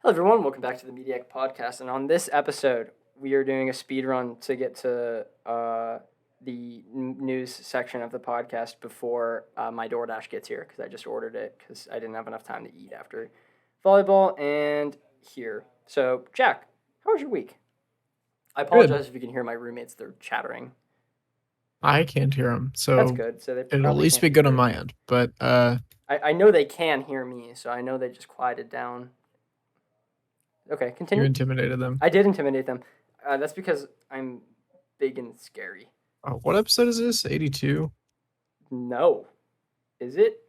Hello, everyone. Welcome back to the Mediak podcast. And on this episode, we are doing a speed run to get to the news section of the podcast before my DoorDash gets here because I just ordered it because I didn't have enough time to eat after volleyball and here. So, Jack, how was your week? I Good. apologize if you can hear my roommates. They're chattering. I can't hear him, That's so good. So they it'll at probably least can't be good on hear. my end. But I know they can hear me, so I know they just quieted down. Okay, you continue. intimidated them. I did intimidate them. That's because I'm big and scary. Oh, what episode is this? 82? No. Is it?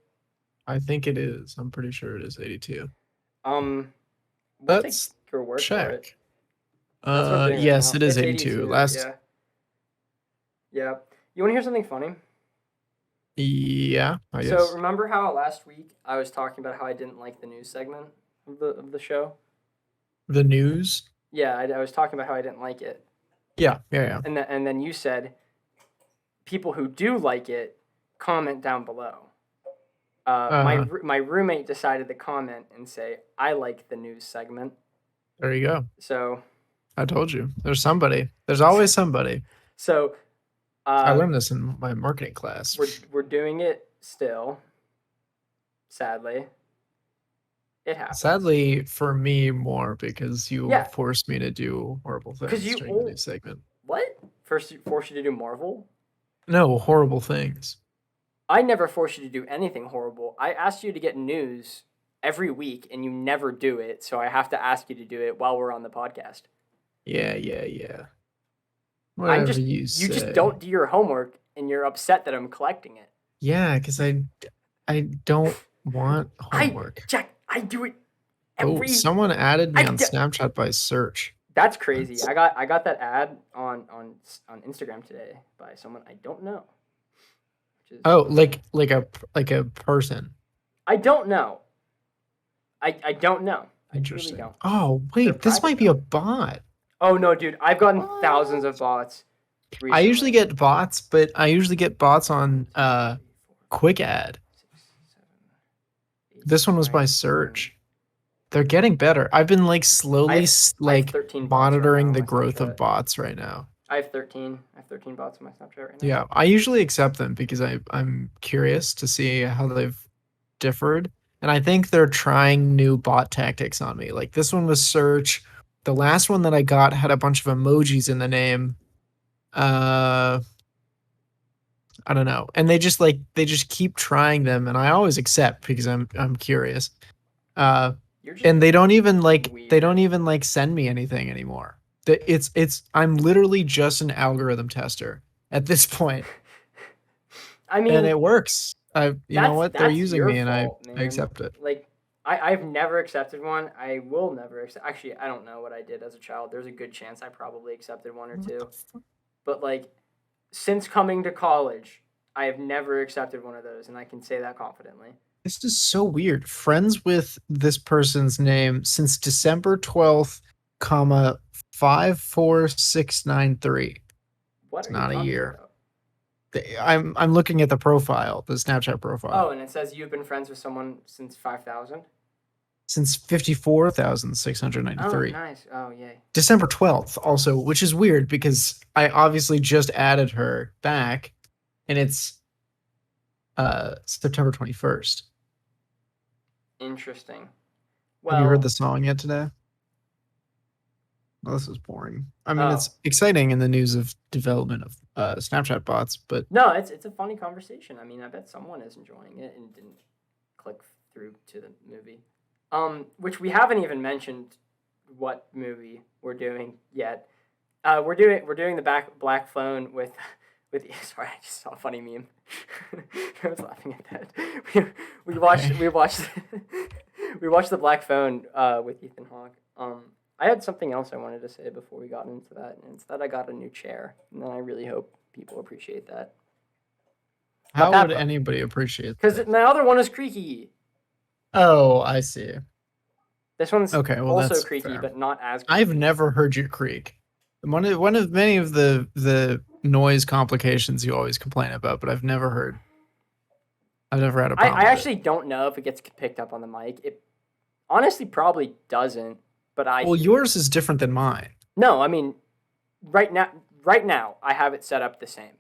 I think it is. I'm pretty sure it is 82. Um, we'll take Let's your word for it. check. That's what I'm doing right Yes, now. it is It's 82. 82. Yeah. Yeah. You want to hear something funny? Yeah, I So guess. remember how last week I was talking about how I didn't like the news segment of the show? The news? Yeah, I was talking about how I didn't like it, Yeah. and then you said people who do like it comment down below. Uh-huh. My roommate decided to comment and say I like the news segment. There you go. So I told you. There's somebody. There's always somebody. so I learned this in my marketing class. we're doing it still. Sadly, it happens. Sadly, for me, more because you Yeah. forced me to do horrible things you during the news segment. What? First, you forced you to do Marvel. No, horrible things. I never forced you to do anything horrible. I asked you to get news every week, and you never do it. So I have to ask you to do it while we're on the podcast. Yeah. I'm Whatever just you you just say. don't do your homework, and you're upset that I'm collecting it. Yeah, because I don't want homework. Jack, I do it Oh, every. someone added me I on d- Snapchat by search. That's crazy. That's- I got that ad on Instagram today by someone I don't know. Which is Oh, like a person. I don't know. I don't know. I truly Interesting. don't. Oh, They're wait, this private, might be a bot. Oh no, dude! I've gotten What? thousands of bots. Recently. I usually get bots, but I usually get bots on quick ad. This one was by search. They're getting better. I've been like slowly I have 13 bots right monitoring now on the my growth Snapchat. of bots right now. I have 13. I have 13 bots on my Snapchat right now. Yeah, I usually accept them because I'm curious to see how they've differed. And I think they're trying new bot tactics on me. Like this one was search. The last one that I got had a bunch of emojis in the name. I don't know. And they just keep trying them and I always accept because I'm curious. And they don't even send me anything anymore. I'm literally just an algorithm tester at this point. I mean, and it works. You know what? They're using me, and I accept it. Like, I've never accepted one. I will never accept. Actually, I don't know what I did as a child. There's a good chance I probably accepted one or two. But like, since coming to college, I have never accepted one of those, and I can say that confidently. This is so weird. Friends with this person's name since December 12th, comma 54693. What? It's not a year. I'm looking at the profile, the Snapchat profile. Oh, and it says you've been friends with someone since 5,000? Since 54,693. Oh, nice. Oh, yay. December 12th also, which is weird because I obviously just added her back and it's September 21st. Interesting. Well, have you heard the song yet today? Well, this is boring. I mean, it's exciting in the news of development of Snapchat bots, but no, it's a funny conversation. I mean, I bet someone is enjoying it and didn't click through to the movie. Which we haven't even mentioned what movie we're doing yet. We're doing the Black Phone with sorry, I just saw a funny meme. I was laughing at that. We watched we watched the Black Phone with Ethan Hawke. I had something else I wanted to say before we got into that, and it's that I got a new chair, and I really hope people appreciate that. How would anybody appreciate that? Because my other one is creaky. Oh, I see. This one's okay, well, also that's creaky, fair. but not as creaky. I've never heard you creak. One of many of the noise complications you always complain about, but I've never had a problem. I actually don't know if it gets picked up on the mic. Honestly, probably doesn't. But I Well, hear yours is different than mine. no. I mean, right now, I have it set up the same.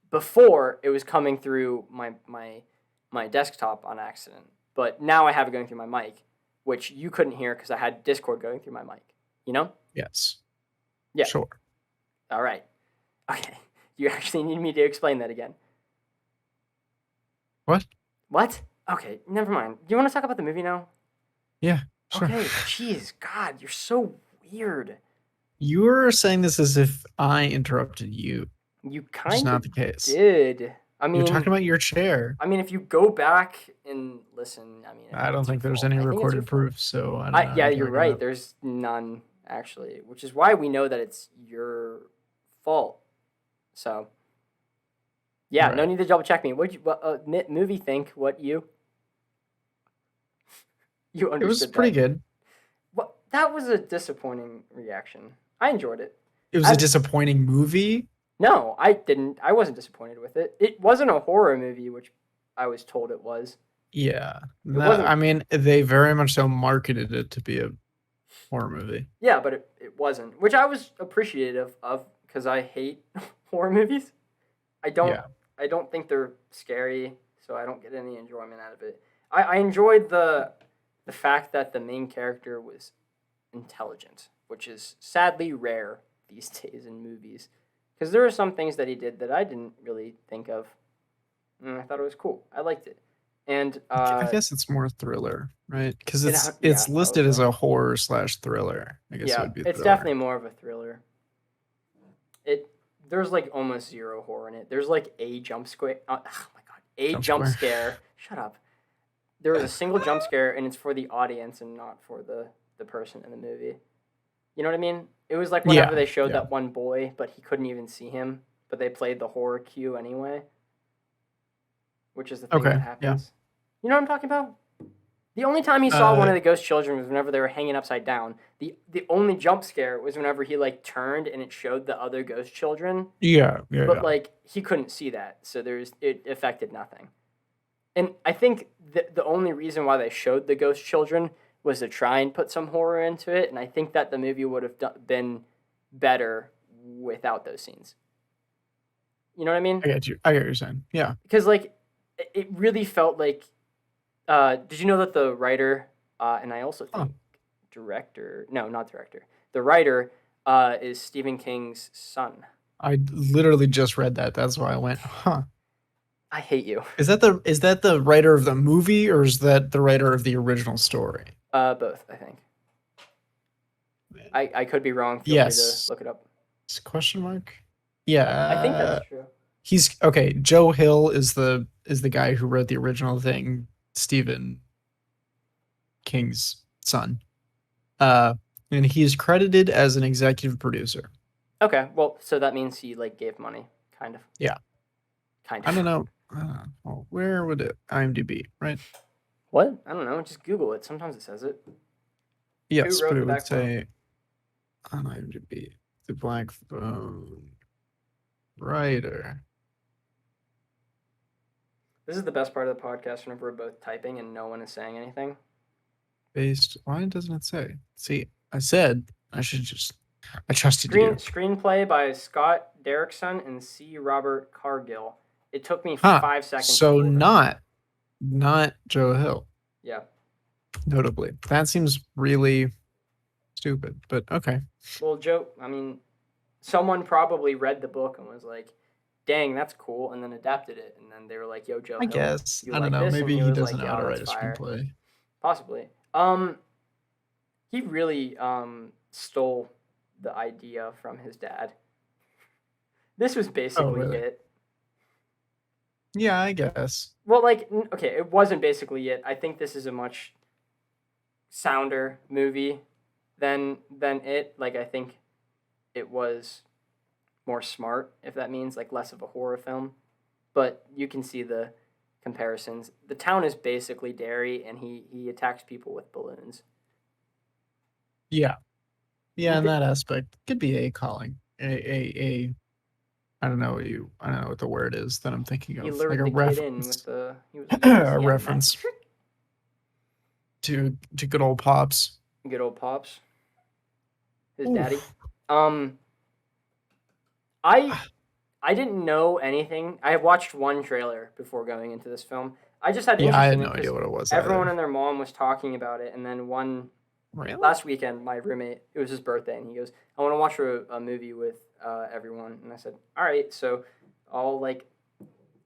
Before it was coming through my desktop on accident, but now I have it going through my mic, which you couldn't hear because I had Discord going through my mic. You know? Yes. Yeah. Sure. All right. Okay. You actually need me to explain that again. What? What? Okay, never mind. Do you want to talk about the movie now? Yeah. Sure. Okay. Jeez, God, you're so weird. You were saying this as if I interrupted you. You Which is kind not of the case. did. I You're mean, talking about your chair. I mean, if you go back and listen, I mean, I don't it's your think there's fault. any I think it's your recorded fault. proof, so I don't know what Yeah, you're you're talking right. about. There's none actually, which is why we know that it's your fault. So, yeah, no Right. need to double check me. What movie think? What you It was understood pretty that? good. What that was a disappointing reaction. I enjoyed it. It was a disappointing movie. No, I didn't. I wasn't disappointed with it. It wasn't a horror movie, which I was told it was. Yeah. It wasn't. I mean, they very much so marketed it to be a horror movie. Yeah, but it wasn't, which I was appreciative of because I hate horror movies. I don't. Yeah. I don't think they're scary, so I don't get any enjoyment out of it. I enjoyed the fact that the main character was intelligent, which is sadly rare these days in movies. Because there are some things that he did that I didn't really think of, and I thought it was cool. I liked it, and I guess it's more thriller, right? Because it's probably listed as so. a horror / thriller. I guess it would be. It's Thriller. definitely more of a thriller. There's like almost zero horror in it. There's like a jump scare. Oh my god, a jump scare. Shut up. There was a single jump scare, and it's for the audience and not for the person in the movie. You know what I mean? It was like whenever they showed that one boy, but he couldn't even see him, but they played the horror cue anyway, which is the thing that happens. You know what I'm talking about? The only time he saw one of the ghost children was whenever they were hanging upside down. The only jump scare was whenever he like turned and it showed the other ghost children. But like he couldn't see that, so it affected nothing. And I think the only reason why they showed the ghost children was to try and put some horror into it, and I think that the movie would have been better without those scenes. You know what I mean? I get you. I get what you're saying. Yeah. Because like, it really felt like. Did you know that the writer and I also think director? No, not director. The writer is Stephen King's son. I literally just read that. That's why I went, huh. I hate you. Is that the writer of the movie, or is that the writer of the original story? Both, I think. I could be wrong. Feel free to look it up. It's a question mark? Yeah. I think that's true. He's okay. Joe Hill is the guy who wrote the original thing, Stephen King's son. And he's credited as an executive producer. Okay, well, so that means he like gave money, kind of. Yeah. Kind of. I don't know. Well, where would it IMDb, right? What? I don't know. Just Google it. Sometimes it says it. Yes, but it would say on IMDb, the Black Phone writer. This is the best part of the podcast whenever we're both typing and no one is saying anything. Why doesn't it say? See, I said I trusted you. Screenplay by Scott Derrickson and C. Robert Cargill. It took me 5 seconds. So not Joe Hill. Yeah. Notably. That seems really stupid, but okay. Well, Joe, I mean, someone probably read the book and was like, dang, that's cool, and then adapted it, and then they were like, yo, Joe Hill, guess. you I don't like know. this? Maybe And he doesn't like, know how to write a screenplay. Possibly. He really stole the idea from his dad. This was basically it. Yeah, I guess. Well, like, okay, it wasn't basically it. I think this is a much sounder movie than it. Like, I think it was more smart, if that means, like, less of a horror film. But you can see the comparisons. The town is basically Derry, and he attacks people with balloons. Yeah. Yeah, in that aspect. Could be a calling. I don't know what the word is that I'm thinking of. He lured like the kid in with a reference. to good old Pops. Good old Pops. His daddy. Oof. Um, I I didn't know anything. I watched one trailer before going into this film. I just had Yeah, I interest had in no it idea because what it was everyone either. and their mom was talking about it, and then Really? last weekend, my roommate, it was his birthday, and he goes, "I want to watch a movie with everyone," and I said, "All right." So all like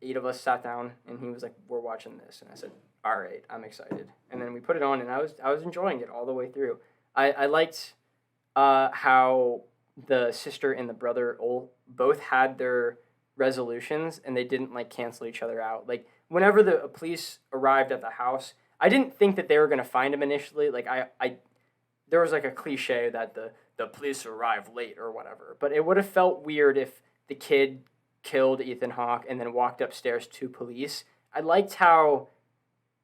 8 of us sat down, and he was like, "We're watching this," and I said, "All right, I'm excited." And then we put it on, and I was enjoying it all the way through. I liked how the sister and the brother all both had their resolutions, and they didn't like cancel each other out. Like whenever the police arrived at the house, I didn't think that they were gonna find him initially. Like I there was like a cliche that the police arrived late or whatever, but it would have felt weird if the kid killed Ethan Hawke and then walked upstairs to police. I liked how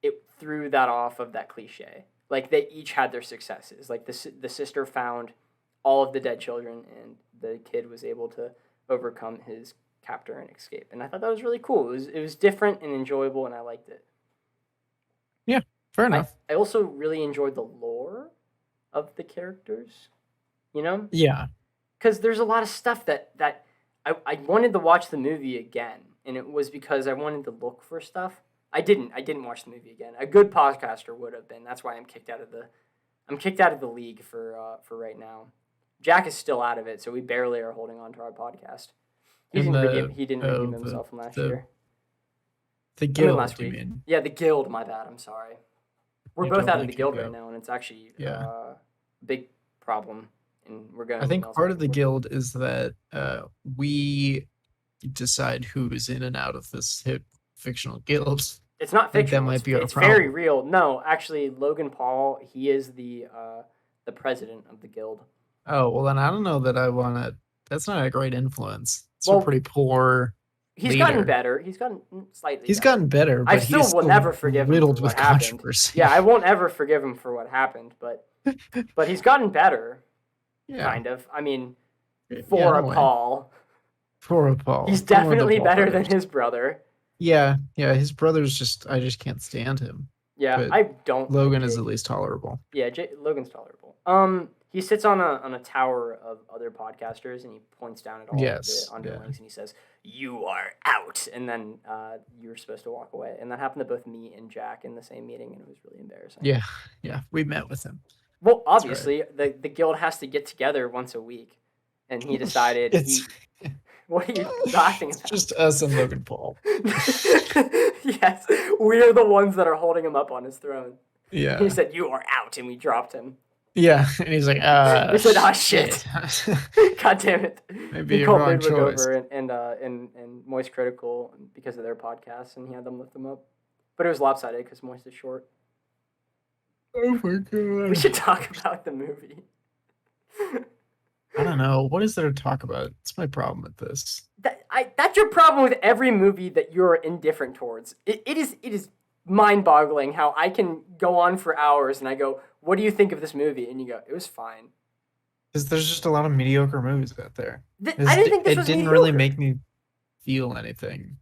it threw that off of that cliche. Like they each had their successes. Like the sister found all of the dead children, and the kid was able to overcome his captor and escape. And I thought that was really cool. It was different and enjoyable, and I liked it. Yeah, fair I enough. I also really enjoyed the lore of the characters. You know, Yeah. because there's a lot of stuff that I wanted to watch the movie again, and it was because I wanted to look for stuff. I didn't watch the movie again. A good podcaster would have been. That's why I'm kicked out of the league for right now. Jack is still out of it, so we barely are holding on to our podcast. And He didn't redeem himself from last year. the I mean guild, last you week. mean? Yeah, the guild. My bad. I'm sorry. We're I both out of totally the can guild right go. now, and it's actually Yeah. a big problem. And we're going I think emails part back of and the forth. guild is that we decide who's in and out of this fictional guild. It's not I think that fictional. might be our It's very problem. real. No, actually, Logan Paul. He is the president of the guild. Oh, well, then I don't know that I want to. That's not a great influence. It's a Well, pretty poor he's gotten leader. better. He's gotten slightly He's better. gotten better, I but he is still will still never forgive him for riddled what with happened. controversy. Yeah, I won't ever forgive him for what happened, but he's gotten better, Yeah. kind of. I mean, Yeah, for in a a way. Paul, For a Paul. he's I'm one of the definitely Paul better than brothers. his brother. Yeah, yeah. His brother's just. I just can't stand him. Yeah, But I don't like Logan is at Jake. least tolerable. Yeah, Logan's tolerable. He sits on a tower of other podcasters, and he points down at all of the Yes. Yeah. underlings, and he says, "You are out." And then you're supposed to walk away. And that happened to both me and Jack in the same meeting, and it was really embarrassing. Yeah. Yeah. We met with him. Well, That's right. obviously, the guild has to get together once a week, and he decided It's. What are you laughing It's about? just us and Logan Paul. Yes, we're the ones that are holding him up on his throne. Yeah. He said, "You are out," and we dropped him. Yeah, and he's like, We said, "Ah, shit." God damn it. Maybe He a called wrong Midwick choice. over and Moist Critical because of their podcast, and he had them lift them up. But it was lopsided because Moist is short. Oh my We god. should talk about the movie. I don't know. What is there to talk about? It's my problem with this. That's your problem with every movie that you're indifferent towards. It is mind-boggling how I can go on for hours and I go, "What do you think of this movie?" And you go, "It was fine." Because there's just a lot of mediocre movies out there. I didn't think this It was didn't mediocre. really make me feel anything.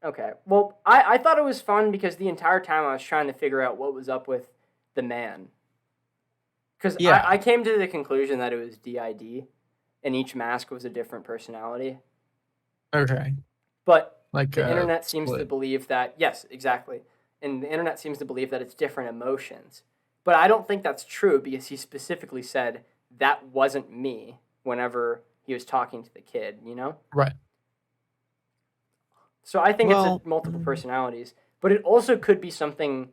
Okay. Well, I thought it was fun because the entire time I was trying to figure out what was up with the man. Because Yeah. I came to the conclusion that it was DID, and each mask was a different personality. Okay. But Like the internet seems to Split. believe that, yes, exactly. And the internet seems to believe that it's different emotions. But I don't think that's true because he specifically said that wasn't me whenever he was talking to the kid, you know? Right. So I think Well, it's multiple personalities, but it also could be something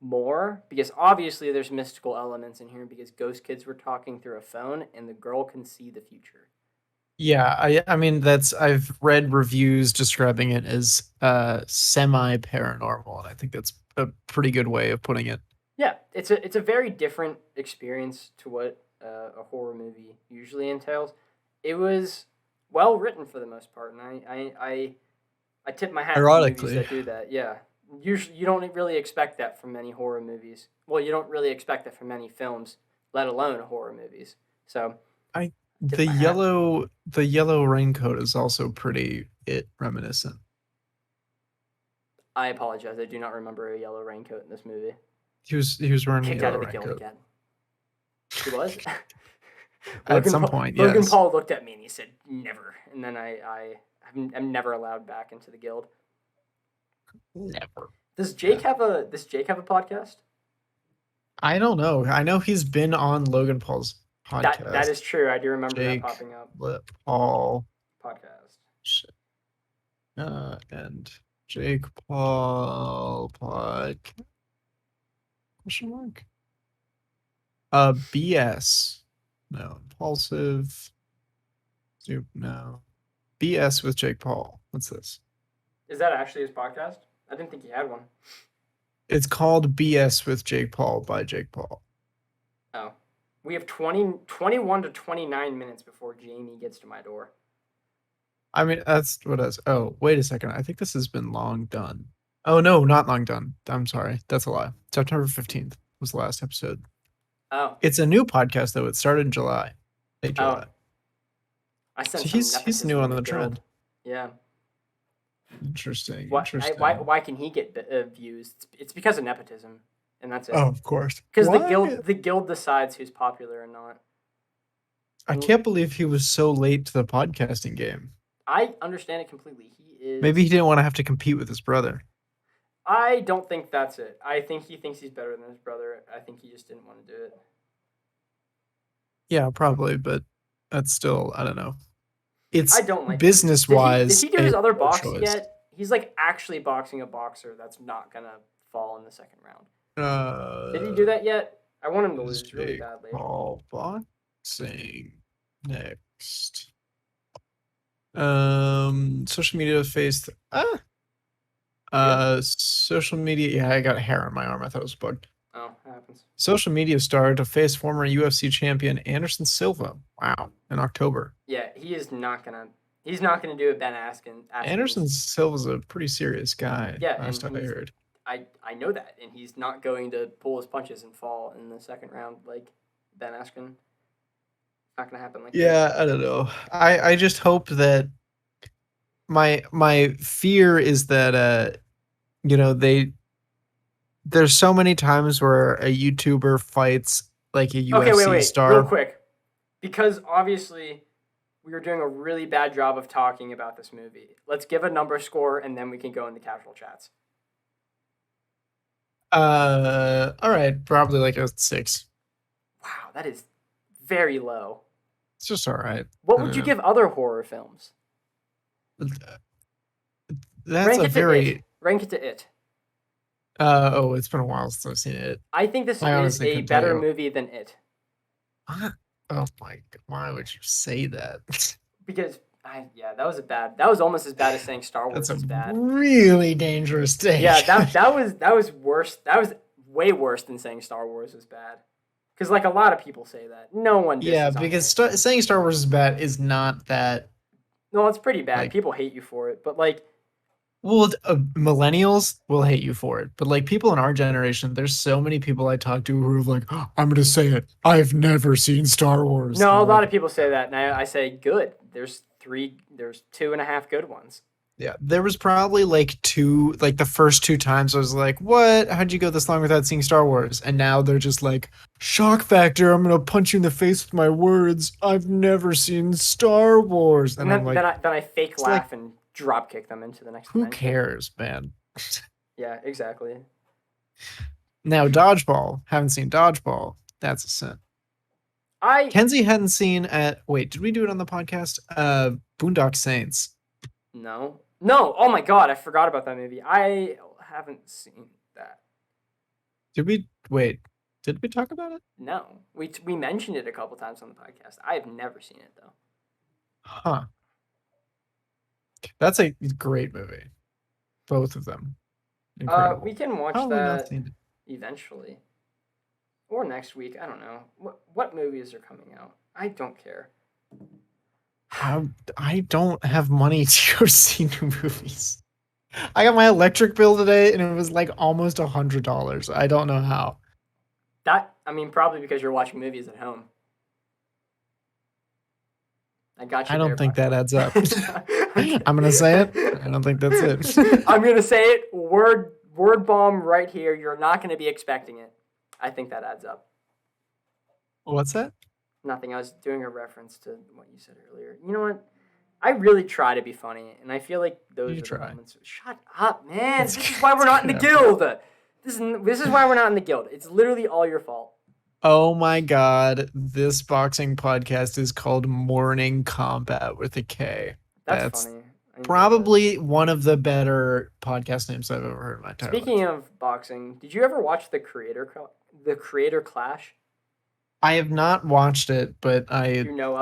more because obviously there's mystical elements in here because ghost kids were talking through a phone and the girl can see the future. Yeah, I mean I've read reviews describing it as semi paranormal, and I think that's a pretty good way of putting it. Yeah, it's a very different experience to what a horror movie usually entails. It was well written for the most part, and I tip my hat to movies Ironically. that do that. Yeah, usually you don't really expect that from many horror movies. Well, you don't really expect that from many films, let alone horror movies. So tip The my hat. yellow raincoat is also pretty reminiscent. I apologize. I do not remember a yellow raincoat in this movie. He was wearing Kicked a out of yellow the guild raincoat. again. He was. At some point, Logan yes. Paul looked at me and he said, "Never." And then I'm never allowed back into the guild. Never. Does Jake have a podcast? I don't know. I know he's been on Logan Paul's podcast. That is true. I do remember Jake that popping up. Paul Podcast. And Jake Paul podcast. Question mark. BS. No. Impulsive. No. BS with Jake Paul. What's this? Is that actually his podcast? I didn't think he had one. It's called BS with Jake Paul by Jake Paul. Oh. We have 21 to 29 minutes before Jamie gets to my door. I mean, that's what it is. Oh, wait a second. I think this has been long done. Oh, no, not long done. I'm sorry. That's a lie. September 15th was the last episode. Oh. It's a new podcast, though. It started in July. Late July. Oh. I sent So he's new on the trend. Yeah. Interesting. Why can he get views? It's because of nepotism, and that's it. Oh, of course. Because the guild decides who's popular and not. I can't believe he was so late to the podcasting game. I understand it completely. Maybe he didn't want to have to compete with his brother. I don't think that's it. I think he thinks he's better than his brother. I think he just didn't want to do it. Yeah, probably, but that's still, I don't know. It's I don't like business-wise. Did he do his other box yet? He's like actually boxing a boxer that's not gonna fall in the second round. Did he do that yet? I want him to lose really badly. Paul boxing next. Social media faced. Social media. Yeah, I got hair on my arm. I thought it was bugged. Oh, happens. Social media star to face former UFC champion Anderson Silva. Wow, in October. Yeah, he's not gonna do a Ben Askren. Anderson Silva's a pretty serious guy. Yeah, last time I heard. I know that, and he's not going to pull his punches and fall in the second round like Ben Askren. Not gonna happen like that. Yeah, I don't know. I just hope that my fear is that there's so many times where a YouTuber fights like a UFC star. Real quick, because obviously we were doing a really bad job of talking about this movie. Let's give a number score and then we can go into casual chats. All right, probably like a 6. Wow, that is very low. It's just all right. What would you give other horror films? That's rank it to It. It's been a while since I've seen it. I think this is a better movie than It. Oh my God, why would you say that? Because that was almost as bad as saying Star Wars is bad. Really dangerous take. Yeah, that was worse. That was way worse than saying Star Wars is bad. Because like a lot of people say that. No one. Yeah, because saying Star Wars is bad is not that. No, it's pretty bad. People hate you for it, but like. Well, millennials will hate you for it, but like people in our generation, there's so many people I talk to who are like, oh, I'm going to say it. I've never seen Star Wars. No, a lot of people say that, and I say, good. There's 2.5 good ones. Yeah, there was probably like the first 2 times I was like, what? How'd you go this long without seeing Star Wars? And now they're just like, shock factor, I'm going to punch you in the face with my words. I've never seen Star Wars. And then I fake laugh and drop kick them into the next Who cares, man? Yeah, exactly. Now, Dodgeball. Haven't seen Dodgeball. That's a sin. Kenzie hadn't seen wait, did we do it on the podcast? Boondock Saints. No. Oh my God, I forgot about that movie. I haven't seen that. Did we talk about it? No. We mentioned it a couple times on the podcast. I have never seen it though. Huh. That's a great movie. Both of them. Incredible. We can watch that eventually. Or next week. I don't know. What movies are coming out? I don't care. I don't have money to go see new movies. I got my electric bill today and it was like almost $100. I don't know how. Probably because you're watching movies at home. I got you. I don't think that adds up. I'm going to say it. I don't think that's it. I'm going to say it word word bomb right here. You're not going to be expecting it. I think that adds up. What's that? Nothing. I was doing a reference to what you said earlier. You know what? I really try to be funny, and I feel like those are the moments. Shut up, man. This is why we're not in the guild. This is why we're not in the guild. It's literally all your fault. Oh my god, this boxing podcast is called Morning Combat with a K. That's funny. Probably one of the better podcast names I've ever heard in my entire life. Speaking of boxing, did you ever watch the Creator Clash? I have not watched it, but I know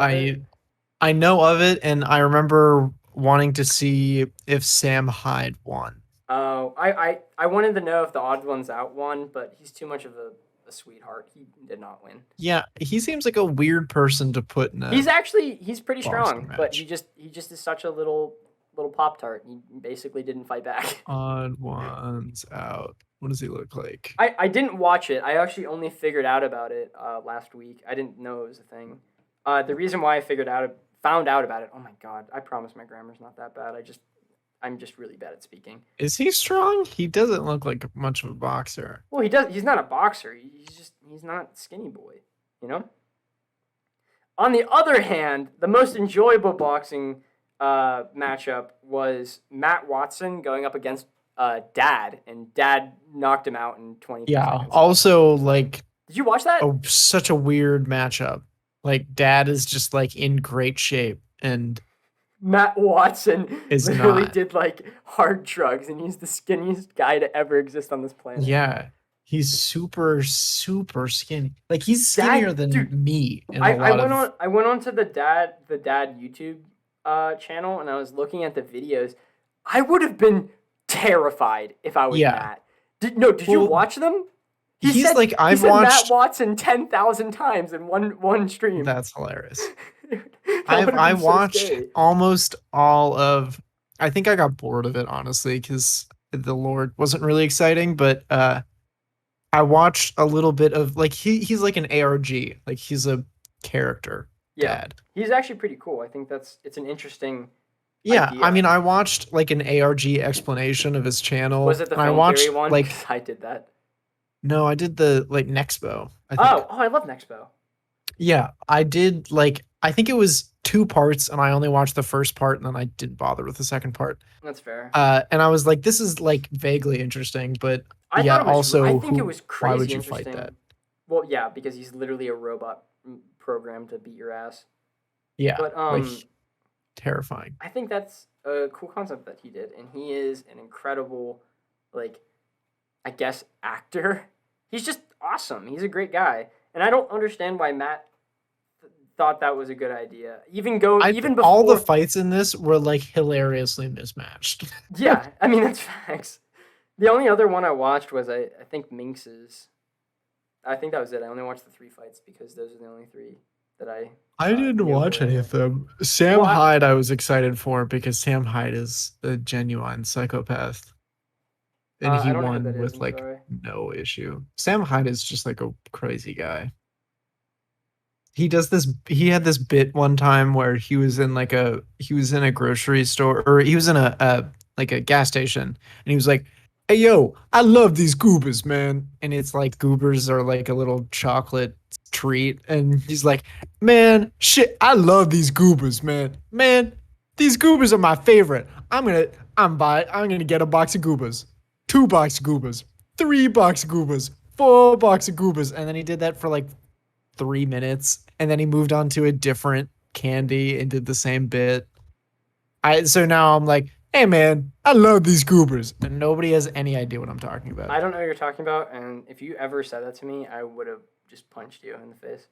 of it, and I remember wanting to see if Sam Hyde won. Oh, I wanted to know if the Odd Ones Out won, but he's too much of a sweetheart. He did not win. Yeah, he seems like a weird person to put in a He's pretty strong, match. but he just is such a little Pop-Tart. He basically didn't fight back. Odd Ones Out. What does he look like? I didn't watch it. I actually only figured out about it last week. I didn't know it was a thing. The reason why I found out about it. Oh my god! I promise my grammar's not that bad. I'm just really bad at speaking. Is he strong? He doesn't look like much of a boxer. Well, he does. He's not a boxer. He's not skinny boy. You know. On the other hand, the most enjoyable boxing matchup was Matt Watson going up against Dad, and Dad knocked him out in 20 seconds. Also, like, did you watch that? Such a weird matchup. Like, Dad is just like in great shape, and Matt Watson literally not. did like hard drugs, and he's the skinniest guy to ever exist on this planet. Yeah, he's super, super skinny. Like, he's skinnier than me. I went on to the Dad YouTube channel, and I was looking at the videos. I would have been terrified if I was Matt. Did you watch them? He said watched Matt Watson 10,000 times in one stream. That's hilarious. I watched almost all of. I think I got bored of it, honestly, because the Lord wasn't really exciting. But I watched a little bit of, like, he's like an ARG, like he's a character. Yeah, Dad. He's actually pretty cool. I think it's an interesting. Yeah, idea. I mean, I watched like an ARG explanation of his channel. Was it the film theory one? Like, I did that. No, I did the Nexpo. I love Nexpo. Yeah, I did I think it was 2 parts, and I only watched the first part, and then I didn't bother with the second part. That's fair. And I was like, this is like vaguely interesting, but I think it was crazy. Why would you fight that? Well, yeah, because he's literally a robot programmed to beat your ass. Yeah, but terrifying. I think that's a cool concept that he did, and he is an incredible, I guess, actor. He's just awesome. He's a great guy, and I don't understand why Matt thought that was a good idea. Even before all the fights in this were like hilariously mismatched. Yeah, I mean, that's facts. The only other one I watched was I think Minx's. I think that was it. I only watched the 3 fights because those are the only 3 that I didn't watch any of them. Sam Hyde I was excited for because Sam Hyde is a genuine psychopath. And he won with no issue. Sam Hyde is just like a crazy guy. He had this bit one time where he was in a grocery store, or he was in a gas station, and he was like, "Hey yo, I love these goobers, man." And it's like goobers are like a little chocolate treat, and he's like, "Man, shit, I love these goobers, man. Man, these goobers are my favorite. I'm gonna get a box of goobers. 2 box of goobers, 3 box of goobers, 4 box of goobers." And then he did that for like 3 minutes, and then he moved on to a different candy and did the same bit. So now I'm like, "Hey man, I love these goobers," and nobody has any idea what I'm talking about. I don't know what you're talking about, and if you ever said that to me, I would have just punched you in the face.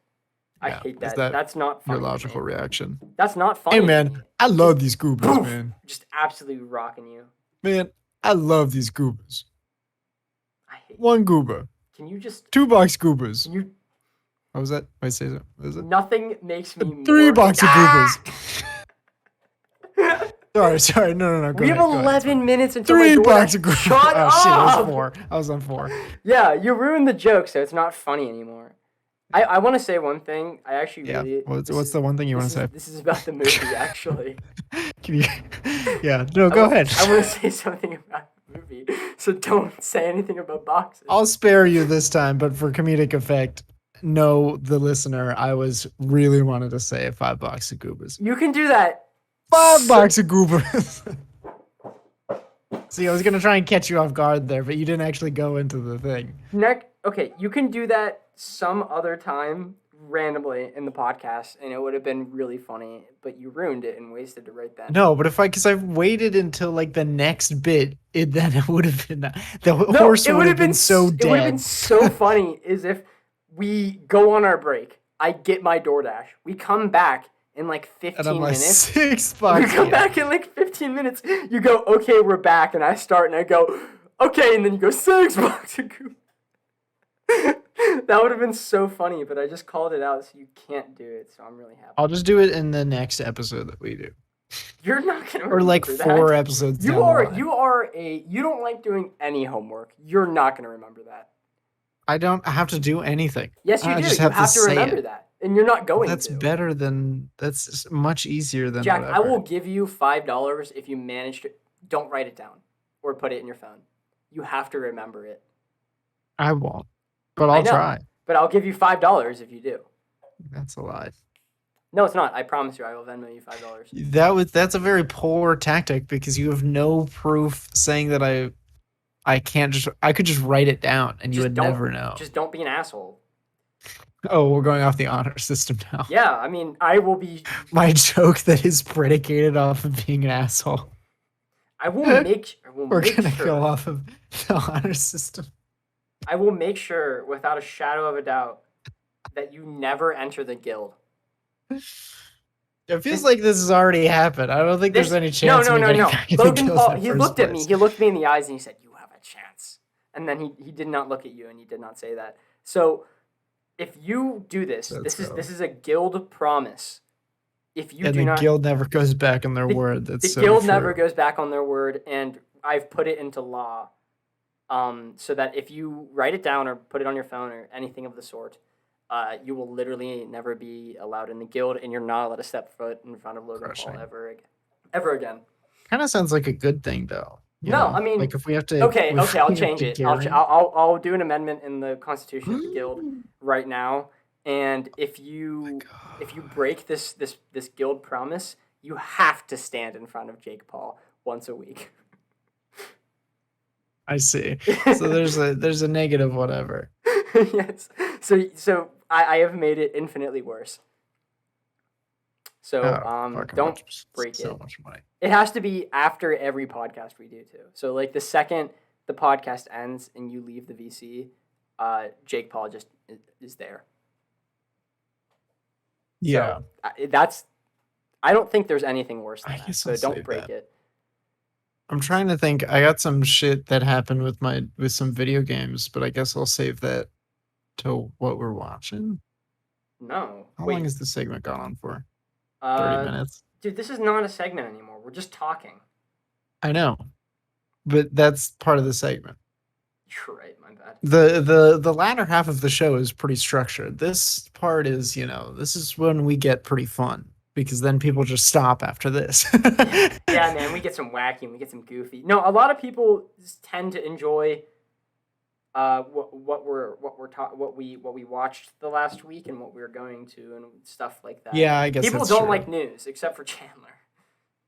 I hate that. That's not funny. Your logical reaction. That's not funny. Hey man, I love these goobers, man. Just absolutely rocking you. Man, I love these goobers. I hate 1 goober. Can you just 2 box goobers. You. What was that? Wait, say that. What is it? Nothing makes me 3 box of goobers. Sorry. No. We have 11 minutes until 3 box of goobers. Shut up! Shit, I was 4. I was on 4. Yeah, you ruined the joke, so it's not funny anymore. I want to say one thing. I actually really. What's the one thing you want to say? This is about the movie, actually. Can you? Yeah. No, go ahead. I want to say something about the movie, so don't say anything about boxes. I'll spare you this time, but for comedic effect, no, the listener, I was really wanted to say $5 of goobers. You can do that. $5 of goobers. See, I was gonna try and catch you off guard there, but you didn't actually go into the thing. Okay, you can do that some other time randomly in the podcast, and it would have been really funny, but you ruined it and wasted it right then. No, but because I waited until like the next bit, then it would have been horse would have been so dead. It would have been so funny is if we go on our break, I get my DoorDash, we come back in like 15 and I'm like, minutes. $6. We come back in like 15 minutes. You go, okay, we're back, and I start and I go, okay, and then you go $6. That would have been so funny, but I just called it out, so you can't do it. So I'm really happy. I'll just do it in the next episode that we do. You're not gonna. Or like 4 episodes. You don't like doing any homework. You're not gonna remember that. I don't have to do anything. Yes, you do. You have to remember that, and you're not going. That's better than. That's much easier than. Jack, whatever. I will give you $5 if you manage to. Don't write it down or put it in your phone. You have to remember it. I won't. But I'll try. But I'll give you $5 if you do. That's a lie. No, it's not. I promise you, I will Venmo you $5. That's a very poor tactic because you have no proof saying that I could just write it down and you would never know. Just don't be an asshole. Oh, we're going off the honor system now. Yeah, I mean, I will be. My joke that is predicated off of being an asshole. We're gonna go off of the honor system. I will make sure, without a shadow of a doubt, that you never enter the guild. It feels like this has already happened. I don't think there's any chance. No. Logan Paul, he looked at me. He looked me in the eyes and he said, "You have a chance." And then he did not look at you and he did not say that. So, if you do this, this is a guild promise. If you the guild never goes back on their word. That's the guild never goes back on their word, and I've put it into law. So that if you write it down or put it on your phone or anything of the sort, you will literally never be allowed in the guild, and you're not allowed to step foot in front of Logan Paul ever again. Kind of sounds like a good thing, though. I mean, like if we have to. Okay, I'll change it. I'll do an amendment in the Constitution of the guild right now, and if you break this guild promise, you have to stand in front of Jake Paul once a week. I see. So there's a negative whatever. Yes. So I have made it infinitely worse. So don't break so much money. It has to be after every podcast we do too. So like the second the podcast ends and you leave the VC, Jake Paul just is there. Yeah. So, I don't think there's anything worse than that. So don't break it. I'm trying to think. I got some shit that happened with some video games, but I guess I'll save that till what we're watching. No. How long has the segment gone on for? 30 minutes. Dude, this is not a segment anymore. We're just talking. I know, but that's part of the segment. You're right. My bad. The latter half of the show is pretty structured. This part is, this is when we get pretty fun. Because then people just stop after this. Yeah, man, we get some wacky and we get some goofy. No, a lot of people tend to enjoy what we watched the last week and what we're going to and stuff like that. Yeah, I guess people don't like news except for Chandler.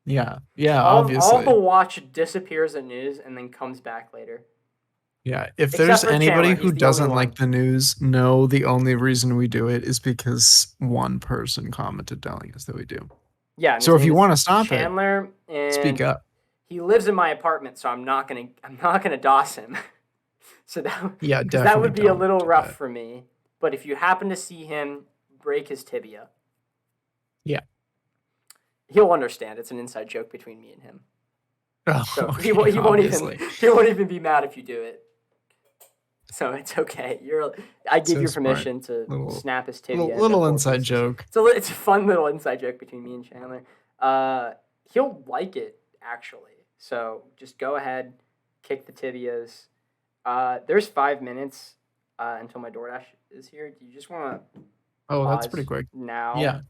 Yeah, obviously. All the watch disappears at news and then comes back later. Yeah, if there's anybody who doesn't like the news, no, the only reason we do it is because one person commented telling us that we do. Yeah. So if you want to stop Chandler, and speak up. He lives in my apartment, so I'm not gonna DOS him. So definitely that would be a little rough for me. But if you happen to see him break his tibia, yeah, he'll understand. It's an inside joke between me and him. Oh, so okay, he won't even be mad if you do it. So it's okay. I give you permission to snap his tibia. Little inside joke. It's a fun little inside joke between me and Chandler. He'll like it actually. So just go ahead, kick the tibias. There's 5 minutes until my DoorDash is here. Do you just want to? Oh, that's pretty quick. Now. Yeah.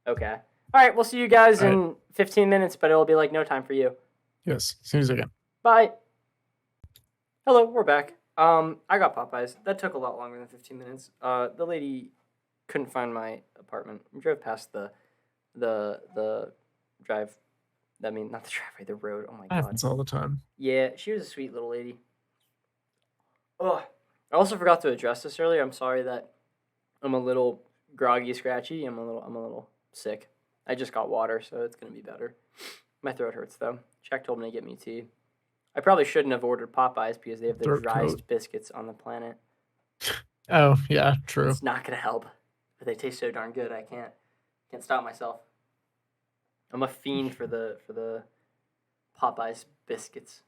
Okay. All right. We'll see you guys in 15 minutes, but it'll be like no time for you. Yes. As soon as I can. Bye. Hello, we're back. I got Popeyes. That took a lot longer than 15 minutes. The lady couldn't find my apartment. We drove past the drive. I mean, not the driveway, the road. Oh my god. Happens all the time. Yeah, she was a sweet little lady. Oh, I also forgot to address this earlier. I'm sorry that I'm a little groggy, scratchy. I'm a little sick. I just got water, so it's gonna be better. My throat hurts though. Jack told me to get me tea. I probably shouldn't have ordered Popeyes because they have the Throat driest coat. biscuits on the planet. Oh yeah, true. It's not gonna help, but they taste so darn good. I can't stop myself. I'm a fiend for the Popeyes biscuits.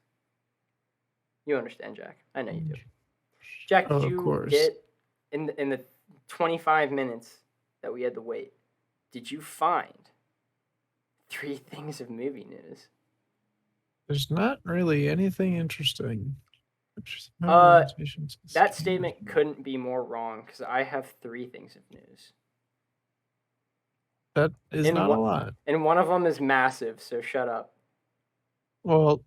You understand, Jack? I know you do. Jack, did Oh, of you course. get in the 25 minutes that we had to wait? Did you find 3 things of movie news? There's not really anything interesting. That statement couldn't be more wrong because I have 3 things of news. That is not a lot. And one of them is massive, so shut up. Well,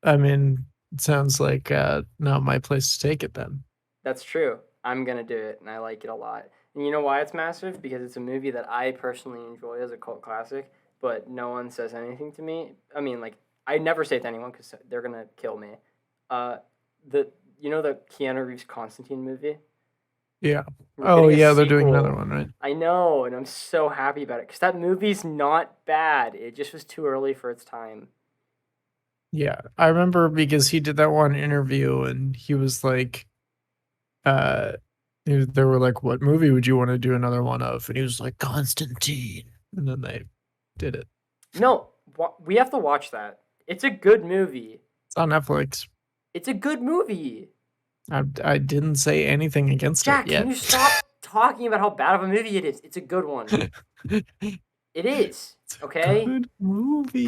I mean, it sounds like not my place to take it then. That's true. I'm gonna do it, and I like it a lot. And you know why it's massive? Because it's a movie that I personally enjoy as a cult classic, but no one says anything to me. I mean, like, I never say it to anyone because they're gonna kill me. The Keanu Reeves Constantine movie? Yeah. We're Oh getting a yeah, they're doing sequel. another one, right? I know, and I'm so happy about it because that movie's not bad. It just was too early for its time. Yeah, I remember because he did that one interview and he was like, they were like, "What movie would you want to do another one of?" And he was like, "Constantine," and then they did it. No, we have to watch that. It's a good movie. It's on Netflix. It's a good movie. I didn't say anything against Jack, it yet. can you stop talking about how bad of a movie it is? It's a good one. It is. Okay? Good movie.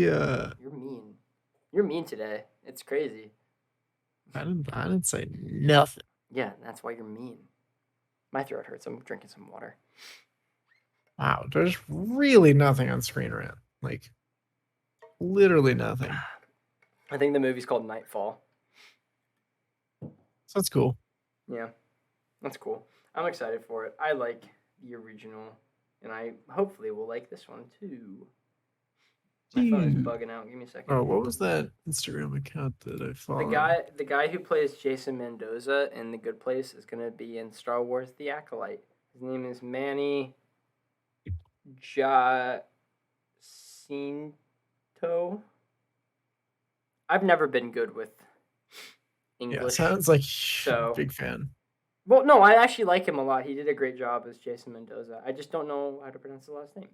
You're mean. You're mean today. It's crazy. I didn't say nothing. Yeah, that's why you're mean. My throat hurts. I'm drinking some water. Wow, there's really nothing on Screen Rant. Like, literally nothing. I think the movie's called Nightfall. So that's cool. Yeah, that's cool. I'm excited for it. I like the original, and I hopefully will like this one too. My phone is bugging out. Give me a second. Oh, what was that Instagram account that I followed? The guy who plays Jason Mendoza in The Good Place is gonna be in Star Wars: The Acolyte. His name is Manny Jacinto. I've never been good with English. Yeah, sounds like big fan. Well, no, I actually like him a lot. He did a great job as Jason Mendoza. I just don't know how to pronounce the last name.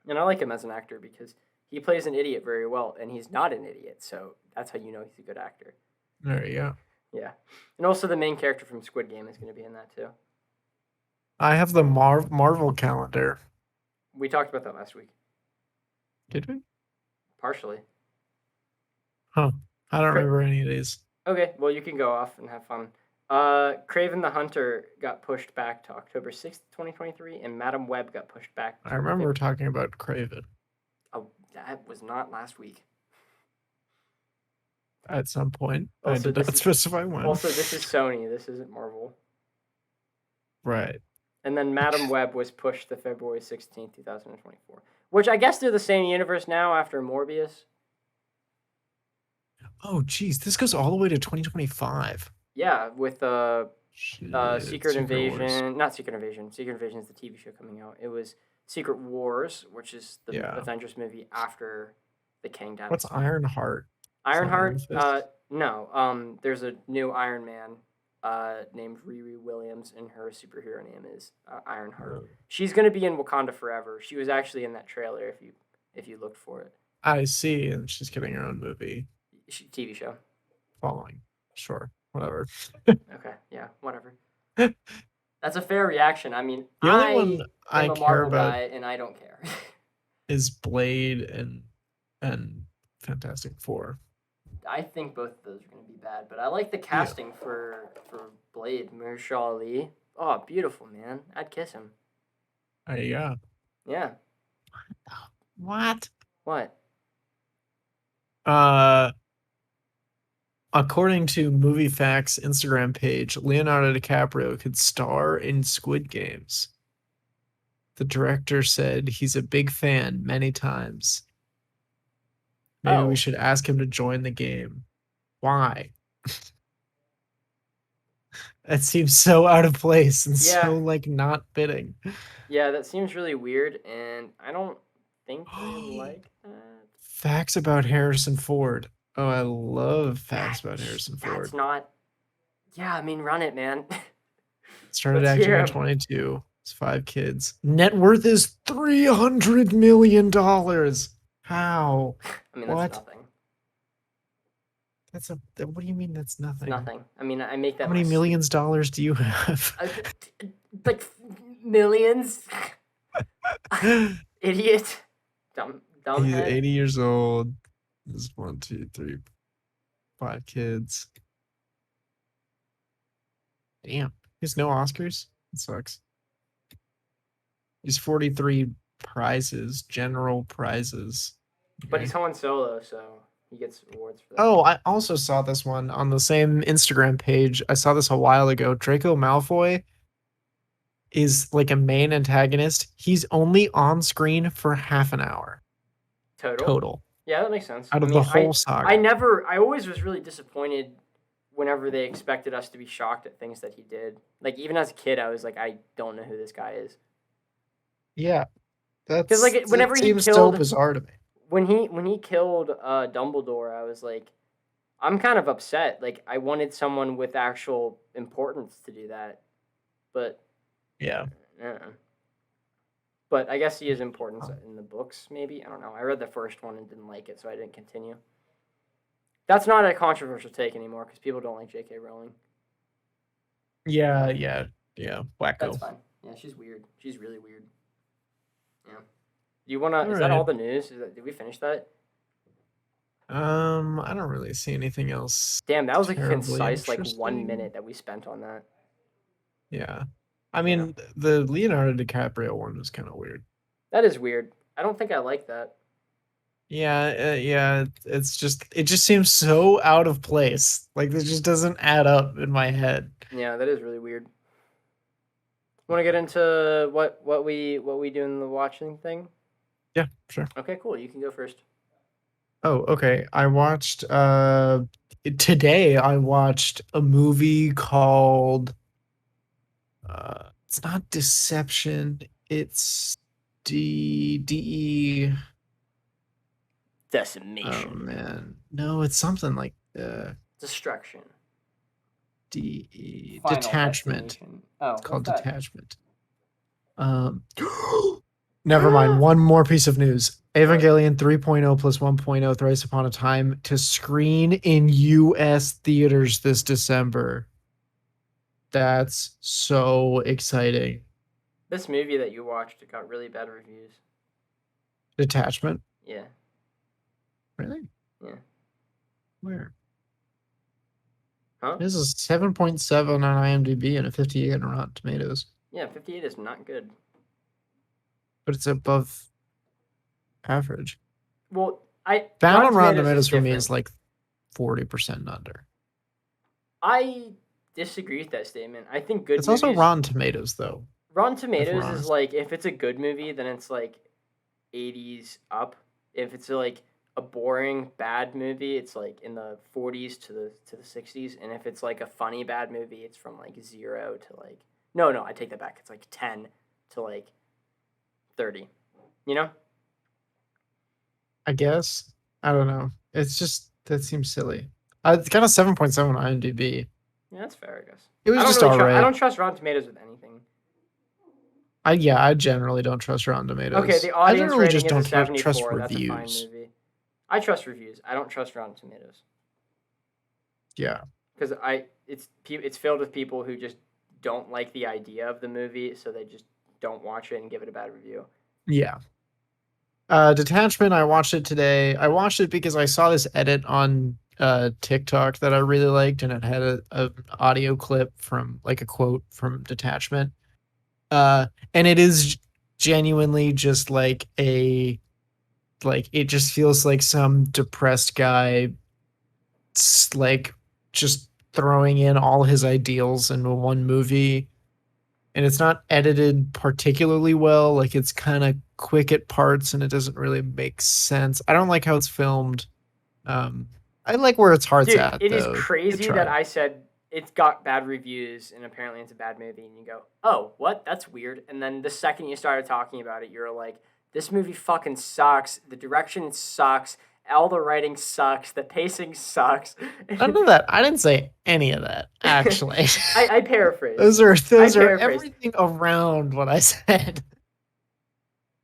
And I like him as an actor because he plays an idiot very well, and he's not an idiot, so that's how you know he's a good actor. There you go. Yeah. And also the main character from Squid Game is going to be in that too. I have the Marvel calendar. We talked about that last week. Did we? Partially. Huh. I don't remember any of these. Okay, well, you can go off and have fun. Kraven the Hunter got pushed back to October 6th, 2023, and Madam Web got pushed back. I remember talking about Kraven. Oh, that was not last week. At some point. Also, I did not specify when. Also, this is Sony. This isn't Marvel. Right. And then Madam Web was pushed to February 16th, 2024. Which I guess they're the same universe now after Morbius. Oh, geez. This goes all the way to 2025. Yeah, with Secret Invasion. Not Secret Invasion. Secret Invasion is the TV show coming out. It was Secret Wars, which is the Avengers movie after the Kang died. What's Ironheart? Ironheart? No. There's a new Iron Man named Riri Williams, and her superhero name is Ironheart. Oh. She's going to be in Wakanda forever. She was actually in that trailer if you looked for it. I see, and she's getting her own movie. TV show. Following. Sure. Whatever. Okay. Yeah. Whatever. That's a fair reaction. I mean, the only one I care about guy, and I don't care. is Blade and Fantastic Four. I think both of those are going to be bad, but I like the casting for Blade. Mahershala Ali. Oh, beautiful, man. I'd kiss him. There you go. Yeah. What? What? According to MovieFacts Instagram page, Leonardo DiCaprio could star in Squid Games. The director said he's a big fan many times. Maybe we should ask him to join the game. Why? That seems so out of place and so like not fitting. Yeah, that seems really weird, and I don't think they like that. Facts about Harrison Ford. Oh, I love facts about Harrison Ford. That's not. Yeah, I mean, run it, man. Started acting at 22. It's 5 kids. Net worth is $300 million. How? I mean, that's nothing. What do you mean that's nothing? Nothing. I mean, I make that. How many millions dollars do you have? Like millions. Idiot. Dumb. He's 80 years old. There's 1, 2, 3, 5 kids. Damn. He has no Oscars? It sucks. He's 43 prizes, general prizes. Okay. But he's Han Solo, so he gets awards for that. Oh, I also saw this one on the same Instagram page. I saw this a while ago. Draco Malfoy is like a main antagonist. He's only on screen for half an hour. Total. Yeah, that makes sense. Out of the whole saga. I always was really disappointed whenever they expected us to be shocked at things that he did. Like, even as a kid, I was like, I don't know who this guy is. Yeah. Because like whenever he seems killed, so bizarre to me. When he killed Dumbledore, I was like, I'm kind of upset. Like, I wanted someone with actual importance to do that. But yeah. But I guess he is important in the books, maybe. I don't know. I read the first one and didn't like it, so I didn't continue. That's not a controversial take anymore, because people don't like J.K. Rowling. Yeah. Wacko. That's fine. Yeah, she's weird. She's really weird. Yeah. Do you want to... Is that all the news? Did we finish that? I don't really see anything else. Damn, that was like a concise, 1 minute that we spent on that. Yeah. I mean, the Leonardo DiCaprio one was kind of weird. That is weird. I don't think I like that. Yeah. It just seems so out of place. Like, this just doesn't add up in my head. Yeah, that is really weird. Want to get into what we do in the watching thing? Yeah, sure. Okay, cool. You can go first. Oh, okay. I watched today I watched a movie called it's not Deception, it's Decimation. Oh man. No, it's something like Destruction. Detachment. Oh, it's called Detachment. Never mind. One more piece of news. Evangelion 3.0 plus 1.0 Thrice Upon a Time to screen in US theaters this December. That's so exciting. This movie that you watched, it got really bad reviews. Detachment? Yeah. Really? Yeah. Where? Huh? This is 7.7 on IMDb and a 58 on Rotten Tomatoes. Yeah, 58 is not good. But it's above average. Well, found on Rotten Tomatoes for me is like 40% under. I disagree with that statement. I think good. It's also Rotten Tomatoes, though. Rotten Tomatoes is like, if it's a good movie, then it's like 80s up. If it's like a boring bad movie, it's like in the 40s to the 60s. And if it's like a funny bad movie, it's from like 0 to like no, I take that back. It's like 10 to like 30. You know? I guess. I don't know. It's just, that seems silly. It's kind of 7.7 on IMDb. Yeah, that's fair, I guess. It was just alright. I don't trust Rotten Tomatoes with anything. I generally don't trust Rotten Tomatoes. Okay, the audience rating just is don't a 74. trust That's reviews. a fine movie. I trust reviews. I don't trust Rotten Tomatoes. Yeah. Because it's filled with people who just don't like the idea of the movie, so they just don't watch it and give it a bad review. Yeah. Detachment, I watched it today. I watched it because I saw this edit on TikTok that I really liked, and it had an audio clip from, like, a quote from Detachment. And it is genuinely just like it just feels like some depressed guy like just throwing in all his ideals into one movie, and it's not edited particularly well. Like it's kind of quick at parts and it doesn't really make sense. I don't like how it's filmed. Um, I like where its heart's Dude, at it is though. It crazy that tried. I said it's got bad reviews and apparently it's a bad movie, and you go, "Oh, what? That's weird." And then the second you started talking about it, you're like, "This movie fucking sucks. The direction sucks. All the writing sucks. The pacing sucks." None of that. I didn't say any of that actually. I paraphrased. those are I those are paraphrased. everything around what I said.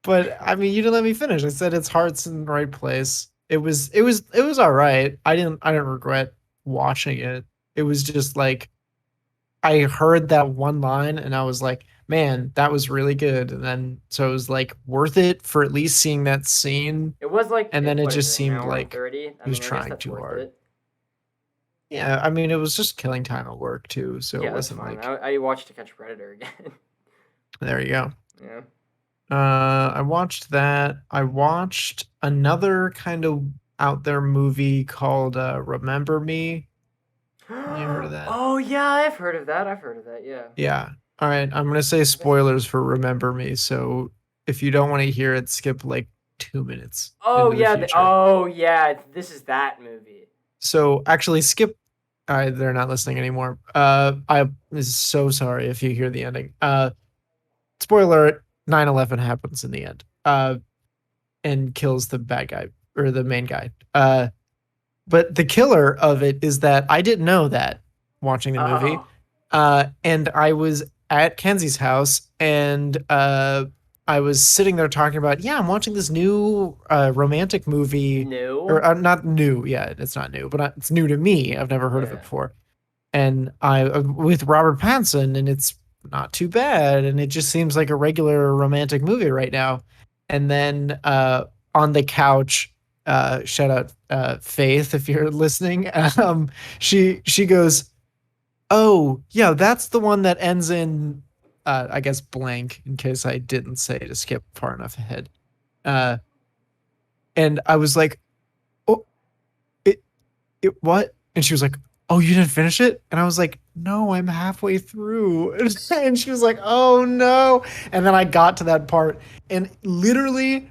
But I mean, you didn't let me finish. I said its heart's in the right place. It was all right. I didn't regret watching it. It was just like I heard that one line and I was like, man, that was really good. And then so it was like worth it for at least seeing that scene. It was like And then it what is just it, an seemed hour and like 30? I he was mean, I guess trying that's too worth hard. it. Yeah, I mean, it was just killing time at work too. So it Yeah, that's wasn't fine. like, I watched To Catch a Predator again. there you go. Yeah. I watched that. I watched another kind of out there movie called Remember Me. You heard of that? Oh yeah, I've heard of that. I've heard of that. Yeah. Yeah. All right. I'm gonna say I guess. spoilers for Remember Me. So if you don't want to hear it, skip like 2 minutes Oh into the yeah. future. Oh yeah. This is that movie. So actually, skip. They're not listening anymore. I is so sorry if you hear the ending. Spoiler: 9/11 happens in the end. And kills the bad guy or the main guy. But the killer of it is that I didn't know that watching the movie. Oh And I was at Kenzie's house and I was sitting there talking about, yeah, I'm watching this new romantic movie. Or no. not new, yeah, it's not new, but it's new to me. I've never heard of it Yeah. before. And I with Robert Pattinson, and it's not too bad, and it just seems like a regular romantic movie right now. And then on the couch, shout out Faith if you're listening. She goes, "Oh yeah, that's the one that ends in I guess blank." In case I didn't say to skip far enough ahead, uh, and I was like, "Oh, it it what?" And she was like, "Oh, you didn't finish it?" And I was like, "No, I'm halfway through." And she was like, "Oh no." And then I got to that part and literally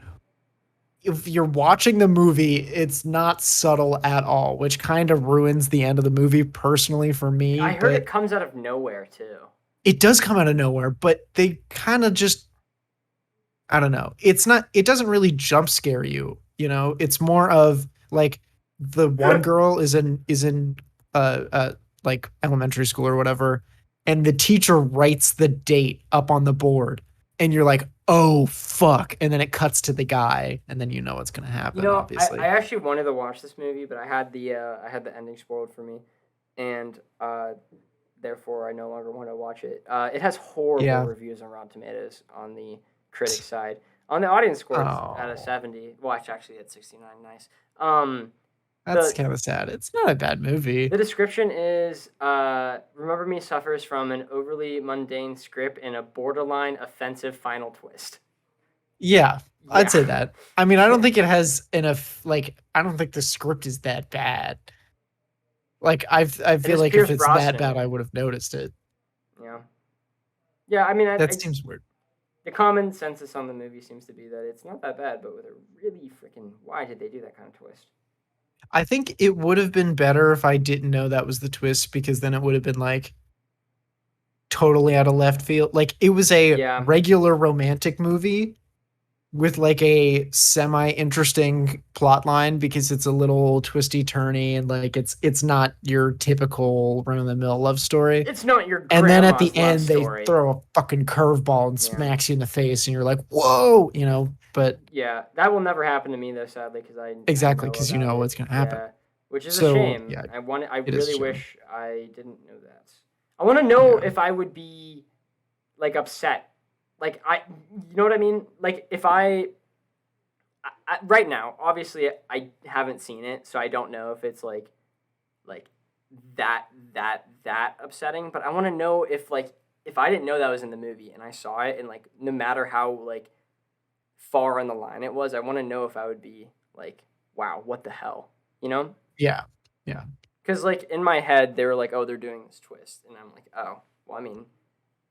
if you're watching the movie, it's not subtle at all, which kind of ruins the end of the movie personally for me, I heard it but comes out of nowhere too. it does come out of nowhere, but they kind of just I don't know. It doesn't really jump scare you, you know? It's more of like the one girl is in like elementary school or whatever, and the teacher writes the date up on the board and you're like, "Oh fuck." And then it cuts to the guy and then you know what's going to You happen, know, I obviously. actually wanted to watch this movie, but I had the ending spoiled for me, and therefore I no longer want to watch it. It has horrible Yeah. reviews on Rotten Tomatoes on the critic side. On the audience score, it's at a Oh, 70. Well, it's actually at 69. Nice. Um, that's the kind of sad. It's not a bad movie. the description is Remember Me suffers from an overly mundane script and a borderline offensive final twist. Yeah, I'd Yeah. say that. I mean, I don't think it has enough. Like, I don't think the script is that bad. Like, I It feel has like if Pierce it's that Brosnan in bad, I it. would have noticed it. Yeah. Yeah, I mean, That seems weird. the common census on the movie seems to be that it's not that bad, but with a really freaking why did they do that kind of twist? I think it would have been better if I didn't know that was the twist because then it would have been like totally out of left field. Like, it was a Yeah, regular romantic movie with like a semi interesting plot line because it's a little twisty turny and like it's not your typical run of the mill love story. it's not your And then at the grandma's love end they story. throw a fucking curveball and Yeah, smacks you in the face and you're like, "Whoa," you know, but yeah, that will never happen to me though, sadly, because I exactly know because you about know it. what's going to happen. Yeah, which is a So, shame. yeah, I it is a really shame. wish I didn't know that. I want to know Yeah. if I would be like upset, like you know what I mean? Like if right now, obviously, I haven't seen it, so I don't know if it's like that upsetting. But I want to know if like if I didn't know that was in the movie and I saw it, and like no matter how like far on the line it was, I want to know if I would be like, wow, what the hell, you know? Yeah. Yeah. Because, like, in my head, they were like, oh, they're doing this twist. And I'm like, oh, well, I mean,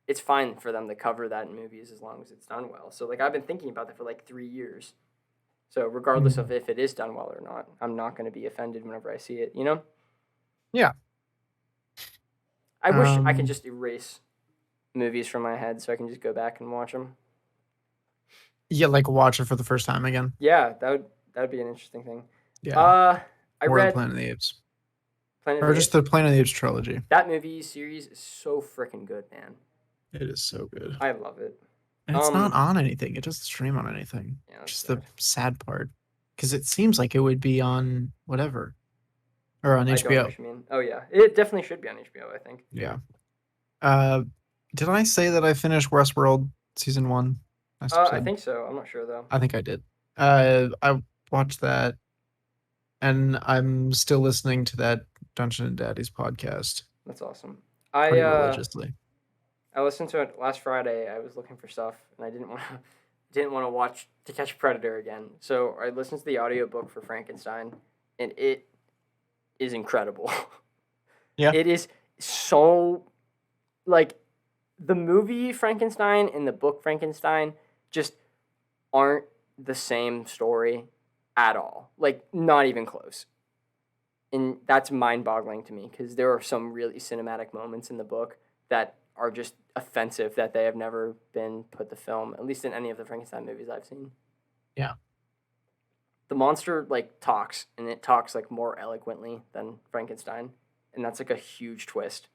it's fine for them to cover that in movies as long as it's done well. So, like, I've been thinking about that for, like, 3 years. So, regardless of if it is done well or not, I'm not going to be offended whenever I see it, you know? Yeah. I wish I could just erase movies from my head so I can just go back and watch them. Yeah, like watch it for the first time again. Yeah, that would be an interesting thing. Yeah. I read Planet of the Apes. Planet or of the just Apes. the Planet of the Apes trilogy. That movie series is so freaking good, man. It is so good. I love it. And it's not on anything. It doesn't stream on anything. Yeah, just the sad part. Because it seems like it would be on whatever. Or on HBO. I don't know what you mean. Oh, yeah. It definitely should be on HBO, I think. Yeah. Did I say that I finished Westworld Season 1? I think so. I'm not sure, though. I think I did. I watched that. And I'm still listening to that Dungeon and Daddies podcast. That's awesome. Pretty religiously. I listened to it last Friday. I was looking for stuff, and I didn't want to watch To Catch a Predator again. So I listened to the audiobook for Frankenstein, and it is incredible. Yeah. It is so, like, the movie Frankenstein and the book Frankenstein just aren't the same story at all. Like, not even close. And that's mind-boggling to me, because there are some really cinematic moments in the book that are just offensive that they have never been put to film, at least in any of the Frankenstein movies I've seen. Yeah. The monster, like, talks, and it talks, like, more eloquently than Frankenstein, and that's, like, a huge twist.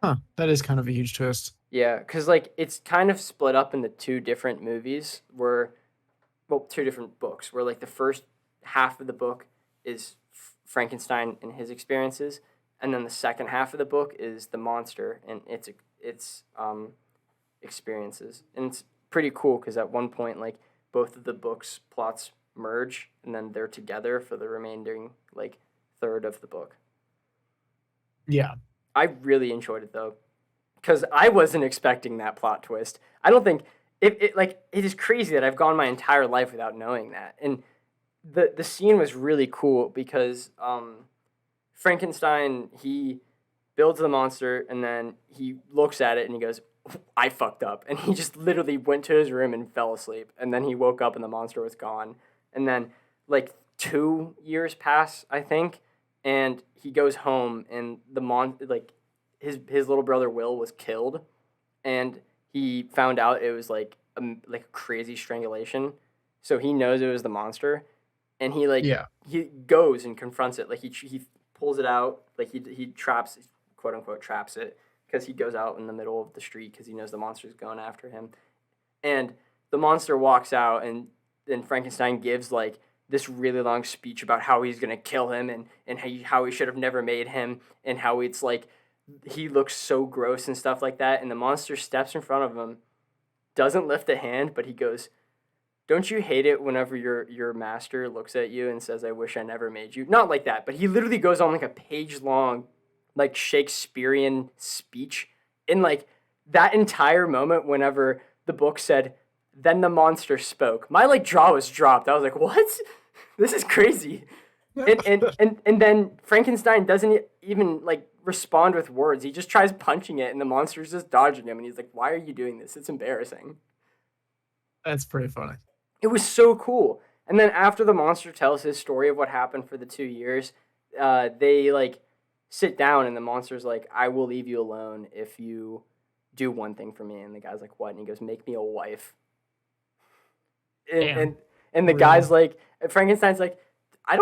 Huh, that is kind of a huge twist. Yeah, because, like, it's kind of split up into two different movies two different books, where, like, the first half of the book is Frankenstein and his experiences, and then the second half of the book is the monster and its experiences. And it's pretty cool because at one point, like, both of the books' plots merge, and then they're together for the remaining, like, third of the book. Yeah. I really enjoyed it, though, because I wasn't expecting that plot twist. I don't think it is crazy that I've gone my entire life without knowing that. And the scene was really cool because Frankenstein, he builds the monster, and then he looks at it and he goes, I fucked up. And he just literally went to his room and fell asleep. And then he woke up and the monster was gone. And then, like, 2 years pass, I think, and he goes home, and his little brother Will was killed, and he found out it was like a crazy strangulation. So he knows it was the monster, and he goes and confronts it. Like, he pulls it out, like he traps, quote unquote traps it, because he goes out in the middle of the street because he knows the monster's going after him. And the monster walks out, and then Frankenstein gives, like, this really long speech about how he's going to kill him, and how he should have never made him, and how it's like he looks so gross and stuff like that. And the monster steps in front of him, doesn't lift a hand, but he goes, don't you hate it whenever your master looks at you and says, I wish I never made you? Not like that, but he literally goes on, like, a page-long, like, Shakespearean speech. And, like, that entire moment whenever the book said, then the monster spoke, my, like, jaw was dropped. I was like, what? This is crazy. And then Frankenstein doesn't even, like, respond with words. He just tries punching it, and the monster's just dodging him. And he's like, why are you doing this? It's embarrassing. That's pretty funny. It was so cool. And then after the monster tells his story of what happened for the 2 years, they, like, sit down, and the monster's like, I will leave you alone if you do one thing for me. And the guy's like, what? And he goes, make me a wife. And the guy's like, Frankenstein's like, I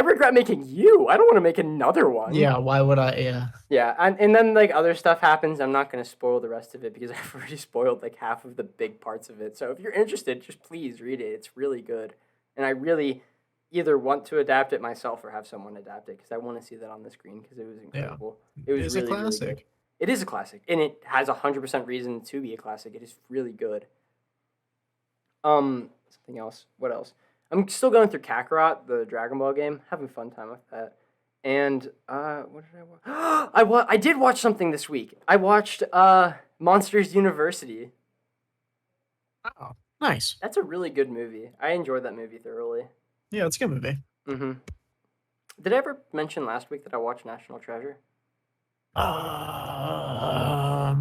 regret making you. I don't want to make another one. Yeah, why would I? Yeah. Yeah, and then, like, other stuff happens. I'm not going to spoil the rest of it because I've already spoiled, like, half of the big parts of it. So if you're interested, just please read it. It's really good. And I really either want to adapt it myself or have someone adapt it because I want to see that on the screen because it was incredible. Yeah. It was really, a classic. Really good. It is a classic, and it has 100% reason to be a classic. It is really good. Something else. What else? I'm still going through Kakarot, the Dragon Ball game. Having a fun time with that. And what did I watch? I did watch something this week. I watched Monsters University. Oh, nice. That's a really good movie. I enjoyed that movie thoroughly. Yeah, it's a good movie. Mm-hmm. Did I ever mention last week that I watched National Treasure? I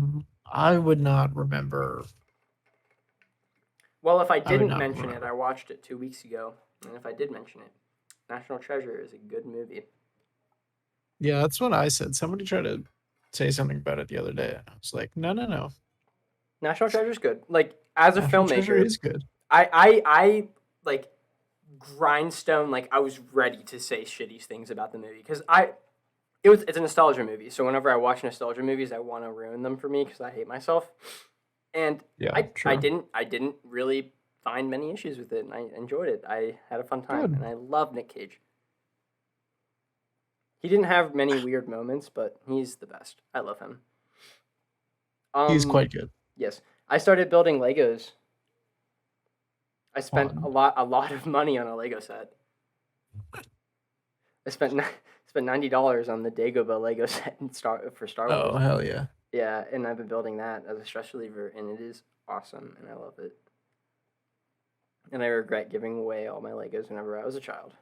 would not remember. Well, if I I would didn't not mention it, remember. I watched it 2 weeks ago, and if I did mention it, National Treasure is a good movie. Yeah, that's what I said. Somebody tried to say something about it the other day. I was like, no, no, no. National Treasure is good. Like as a National Treasure filmmaker, is good. I like grindstone. Like I was ready to say shitty things about the movie because it's a nostalgia movie. So whenever I watch nostalgia movies, I want to ruin them for me because I hate myself. And Yeah, I true. didn't really find many issues with it, and I enjoyed it. I had a fun time, Good. and I love Nick Cage. He didn't have many weird moments, but he's the best. I love him. He's quite good. Yes, I started building Legos. I spent On. a lot of money on a Lego set. I spent $90 on the Dagobah Lego set for Star Wars. Oh, hell yeah. Yeah, and I've been building that as a stress reliever, and it is awesome, and I love it. And I regret giving away all my Legos whenever I was a child.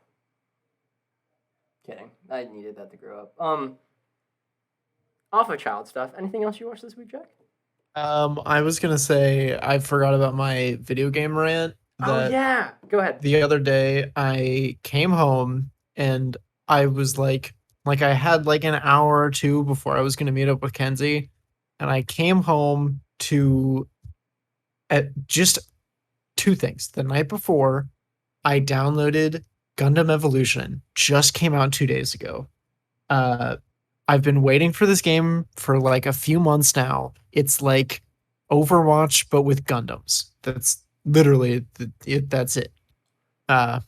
Kidding. I needed that to grow up. Off of child stuff. Anything else you watched this week, Jack? I was gonna say I forgot about my video game rant. Oh yeah, go ahead. The other day I came home and I was like I had like an hour or two before I was gonna meet up with Kenzie, and I came home to at just two things. The night before, I downloaded Gundam Evolution. Just came out 2 days ago. I've been waiting for this game for like a few months now. It's like Overwatch, but with Gundams. That's literally that's it. And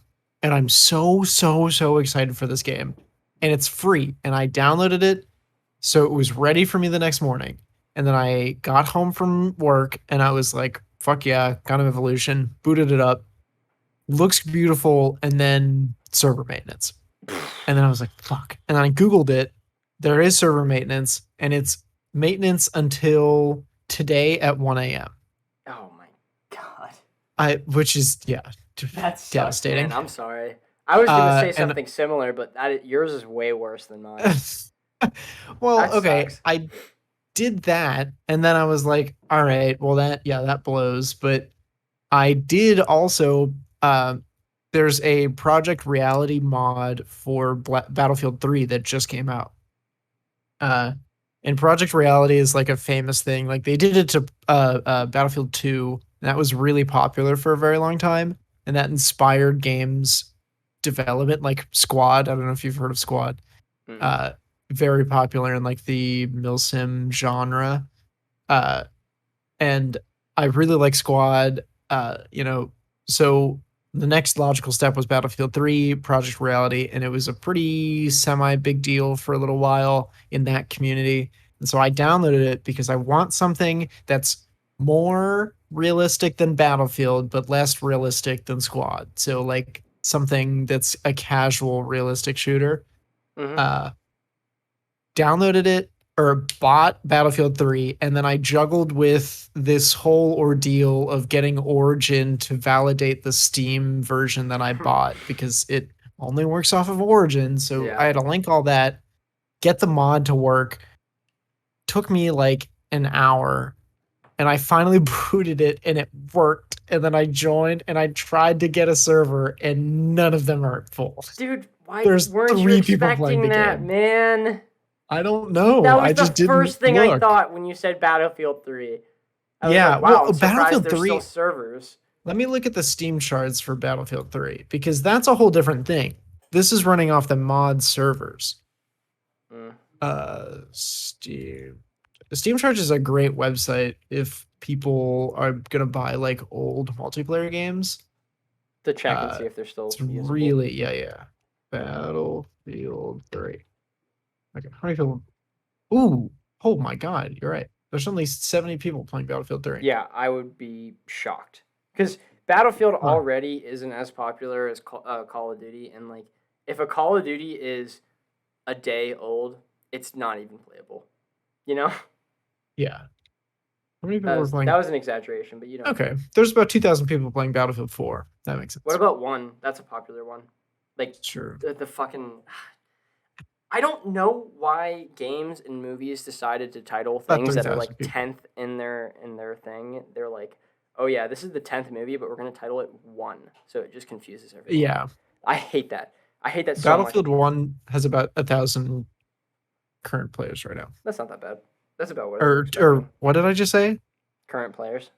I'm so excited for this game, and it's free. And I downloaded it, so it was ready for me the next morning. And then I got home from work, and I was like, "Fuck yeah, Gundam Evolution!" Booted it up, looks beautiful, and then server maintenance. And then I was like, "Fuck!" And then I googled it. There is server maintenance, and it's maintenance until today at 1 a.m. Oh my god. Which is That's devastating. Man. I'm sorry. I was gonna say something similar, but yours is way worse than mine. Well, that okay, sucks. I did that, and then I was like, all right, well that blows. But I did also. There's a Project Reality mod for Battlefield 3 that just came out. And Project Reality is like a famous thing. Like they did it to Battlefield 2, and that was really popular for a very long time, and that inspired games development, like Squad. I don't know if you've heard of Squad. Very popular in like the milsim genre. And I really like Squad. So the next logical step was Battlefield 3, Project Reality, and it was a pretty semi big deal for a little while in that community. And so I downloaded it because I want something that's more realistic than Battlefield, but less realistic than Squad. So like something that's a casual, realistic shooter. Downloaded it or bought Battlefield 3, and then I juggled with this whole ordeal of getting Origin to validate the Steam version that I bought because it only works off of Origin. So Yeah. I had to link all that, get the mod to work. Took me like an hour, and I finally booted it and it worked. And then I joined and I tried to get a server, and none of them are full. Dude, why There's weren't you 3 people playing expecting the that, game. man? I don't know. That was I just the first didn't thing look. I thought when you said Battlefield 3. I was Yeah, like, wow, well, I'm surprised Battlefield there's 3 still servers. Let me look at the Steam charts for Battlefield 3 because that's a whole different thing. This is running off the mod servers. Steam. Steam Charts is a great website if people are gonna buy like old multiplayer games. To check and see if they're still it's usable. really Battlefield 3. Okay, how many people? Ooh, oh my god, you're right. There's only 70 people playing Battlefield 3. Yeah, I would be shocked because Battlefield already isn't as popular as Call of Duty, and like if a Call of Duty is a day old, it's not even playable. You know? Yeah. How many people were playing? That was an exaggeration, but you know. Okay, there's about 2,000 people playing Battlefield 4. That makes sense. What about 1? That's a popular one. Like sure. The fucking I don't know why games and movies decided to title About things that are like 3,000 people. 10th in their thing. They're like, oh yeah, this is the 10th movie, but we're gonna title it 1, so it just confuses everyone. Yeah. I hate that. I hate that so much. Battlefield 1 has about 1,000 current players right now. That's not that bad. That's about what I was expecting. Or what did I just say? Current players,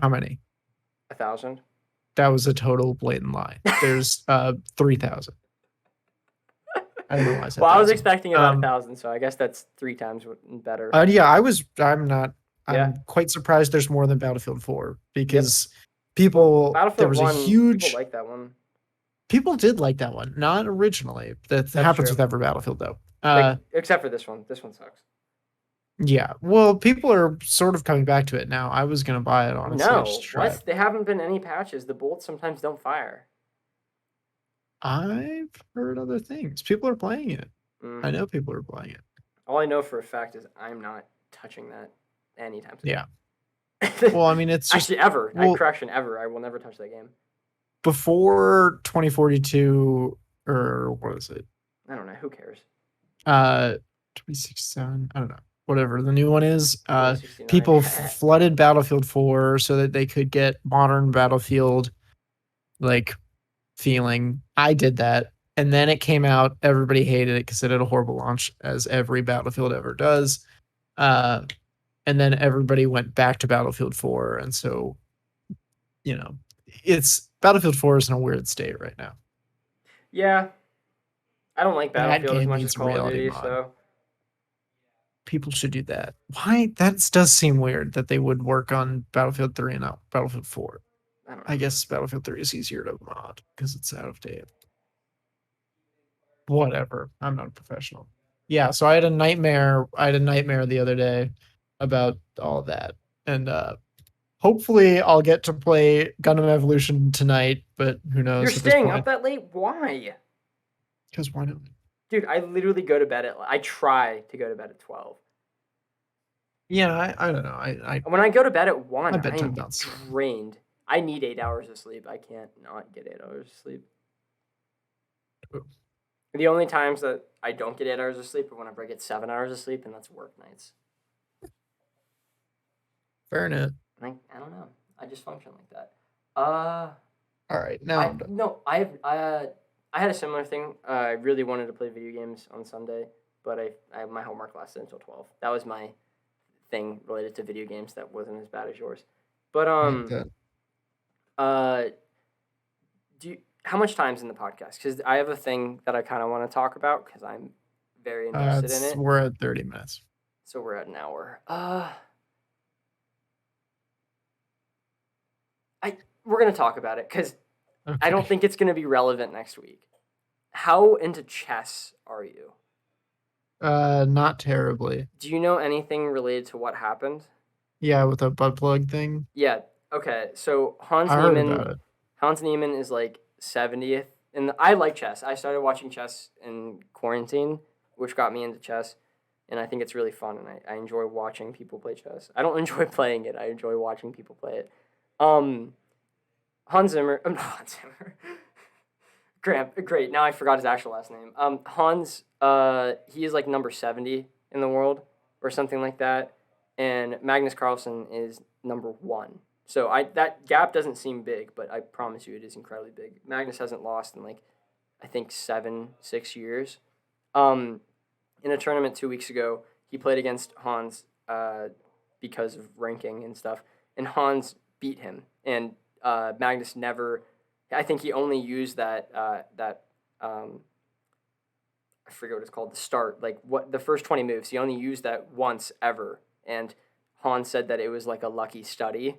How many? 1,000. That was a total blatant lie. There's 3,000. I don't know why I said Well, I was 1,000. expecting about 1,000, so I guess that's 3 times better. Yeah, I'm not. Yeah. I'm quite surprised there's more than Battlefield 4 because people. Battlefield There was 1, a huge. people like that one. People did like that one, not originally. That happens true. with every Battlefield, though. Except for this one. This one sucks. Yeah, well, people are sort of coming back to it now. I was gonna buy it honestly. No, just to try it. There haven't been any patches. The bullets sometimes don't fire. I've heard other things. People are playing it. I know people are playing it. All I know for a fact is I'm not touching that anytime soon. Yeah. Well, I mean, it's just actually ever. Correction, ever. I will never touch that game. Before 2042, or what is it? I don't know. Who cares? 2067. I don't know. Whatever the new one is. People flooded Battlefield 4 so that they could get modern Battlefield like feeling. I did that. And then it came out. Everybody hated it because it had a horrible launch, as every Battlefield ever does. And then everybody went back to Battlefield 4. And so, it's Battlefield 4 is in a weird state right now. Yeah. I don't like Battlefield as much as Call of Duty, so. People should do that. Why? That does seem weird that they would work on Battlefield 3 and not Battlefield 4. I guess Battlefield 3 is easier to mod because it's out of date. Whatever. I'm not a professional. Yeah, so I had a nightmare the other day about all of that. And hopefully I'll get to play Gundam Evolution tonight, but who knows? You're staying up that late? Why? Because why not? Dude, I literally go to bed I try to go to bed at 12. Yeah, I don't know. When I go to bed at 1, I'm drained. I need 8 hours of sleep. I can't not get 8 hours of sleep. Ooh. The only times that I don't get 8 hours of sleep are whenever I get 7 hours of sleep, and that's work nights. Fair enough. I don't know. I just function like that. All right, now I had a similar thing. I really wanted to play video games on Sunday, but my homework lasted until 12. That was my thing related to video games that wasn't as bad as yours. But how much time's in the podcast? Because I have a thing that I kind of want to talk about because I'm very interested in it. We're at 30 minutes. So we're at an hour. We're gonna talk about it because I don't think it's gonna be relevant next week. How into chess are you? Not terribly. Do you know anything related to what happened? Yeah, with the butt plug thing. Yeah. Okay. So Hans Niemann is like 70th, and I like chess. I started watching chess in quarantine, which got me into chess, and I think it's really fun, and I enjoy watching people play chess. I don't enjoy playing it. I enjoy watching people play it. Hans Zimmer. Great. Now I forgot his actual last name. Hans. He is like number 70 in the world, or something like that, and Magnus Carlsen is number 1. So that gap doesn't seem big, but I promise you it is incredibly big. Magnus hasn't lost in I think 6 years. In a tournament 2 weeks ago, he played against Hans because of ranking and stuff, and Hans beat him, and Magnus never. I think he only used that I forget what it's called, the start, the first 20 moves. He only used that once ever, and Hans said that it was like a lucky study,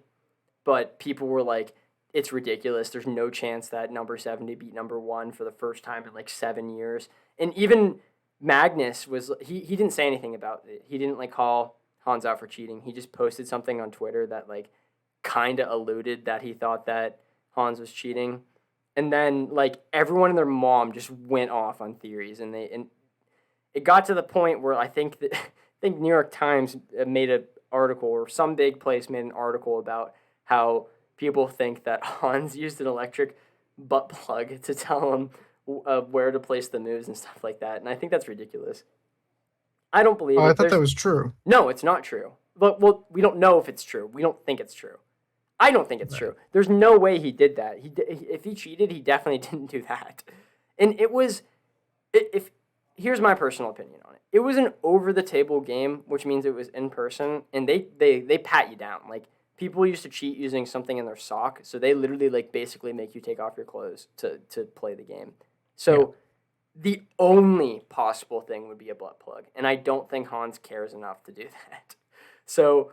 but people were like, it's ridiculous. There's no chance that number 70 beat number 1 for the first time in 7 years. And even Magnus he didn't say anything about it. He didn't call Hans out for cheating. He just posted something on Twitter that kind of alluded that he thought that Hans was cheating. And then everyone and their mom just went off on theories, and it got to the point where I think New York Times made an article, or some big place made an article about how people think that Hans used an electric butt plug to tell him where to place the moves and stuff like that, and I think that's ridiculous. I don't believe Oh, it. I thought that was true. No, it's not true. But well, we don't know if it's true. We don't think it's true. I don't think it's Right. true. There's no way he did that. If he cheated, he definitely didn't do that. And it was, if here's my personal opinion on it. It was an over the table game, which means it was in person, and they pat you down. Like people used to cheat using something in their sock, so they literally like basically make you take off your clothes to play the game. So the only possible thing would be a butt plug, and I don't think Hans cares enough to do that. So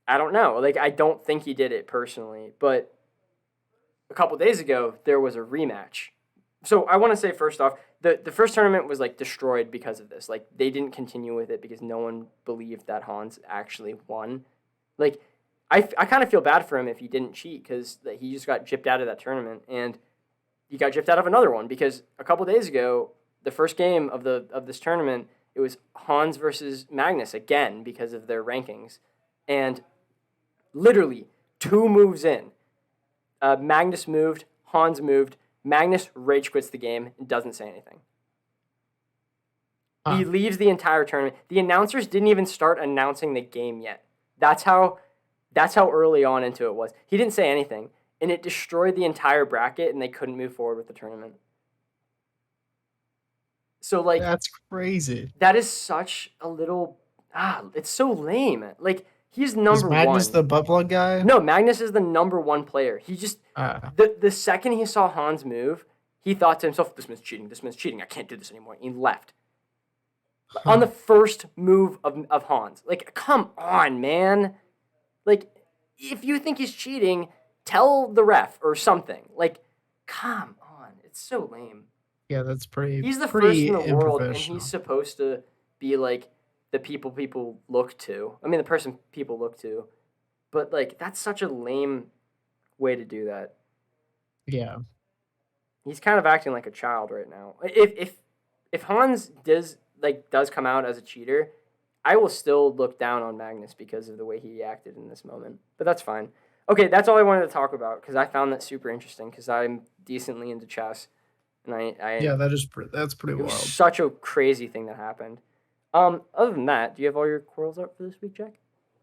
I don't know. Like I don't think he did it personally, but a couple days ago there was a rematch. So I want to say first off, the first tournament was like destroyed because of this. Like they didn't continue with it because no one believed that Hans actually won. Like I kind of feel bad for him if he didn't cheat because he just got gypped out of that tournament, and he got gypped out of another one because a couple days ago, the first game of this tournament, it was Hans versus Magnus again because of their rankings, and literally 2 moves in, Magnus moved, Hans moved. Magnus rage quits the game and doesn't say anything. He leaves the entire tournament. The announcers didn't even start announcing the game yet. That's how early on into it was. He didn't say anything, and it destroyed the entire bracket, and they couldn't move forward with the tournament. So like that's crazy. That is such a little it's so lame. Like he's number one. Is Magnus the butt plug guy? No, Magnus is the number 1 player. He just the second he saw Hans move, he thought to himself, "This man's cheating. This man's cheating. I can't do this anymore." And he left. On the first move of Hans. Like, come on, man. Like, if you think he's cheating, tell the ref or something. Like, come on. It's so lame. Yeah, that's pretty. He's the pretty first in the world, and he's supposed to be like the people look to. I mean, the person people look to. But like, that's such a lame way to do that. Yeah. He's kind of acting like a child right now. If Hans does come out as a cheater, I will still look down on Magnus because of the way he acted in this moment. But that's fine. Okay, that's all I wanted to talk about because I found that super interesting because I'm decently into chess, and that's pretty wild. It was such a crazy thing that happened. Other than that, do you have all your quarrels up for this week, Jack?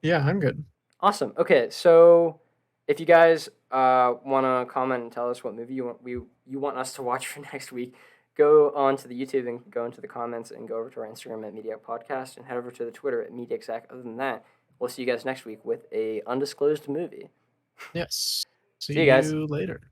Yeah, I'm good. Awesome. Okay, so if you guys want to comment and tell us what movie you want us to watch for next week, go on to the YouTube and go into the comments and go over to our Instagram at Mediak Podcast and head over to the Twitter at MediakZach. Other than that, we'll see you guys next week with a undisclosed movie. Yes. See you guys later.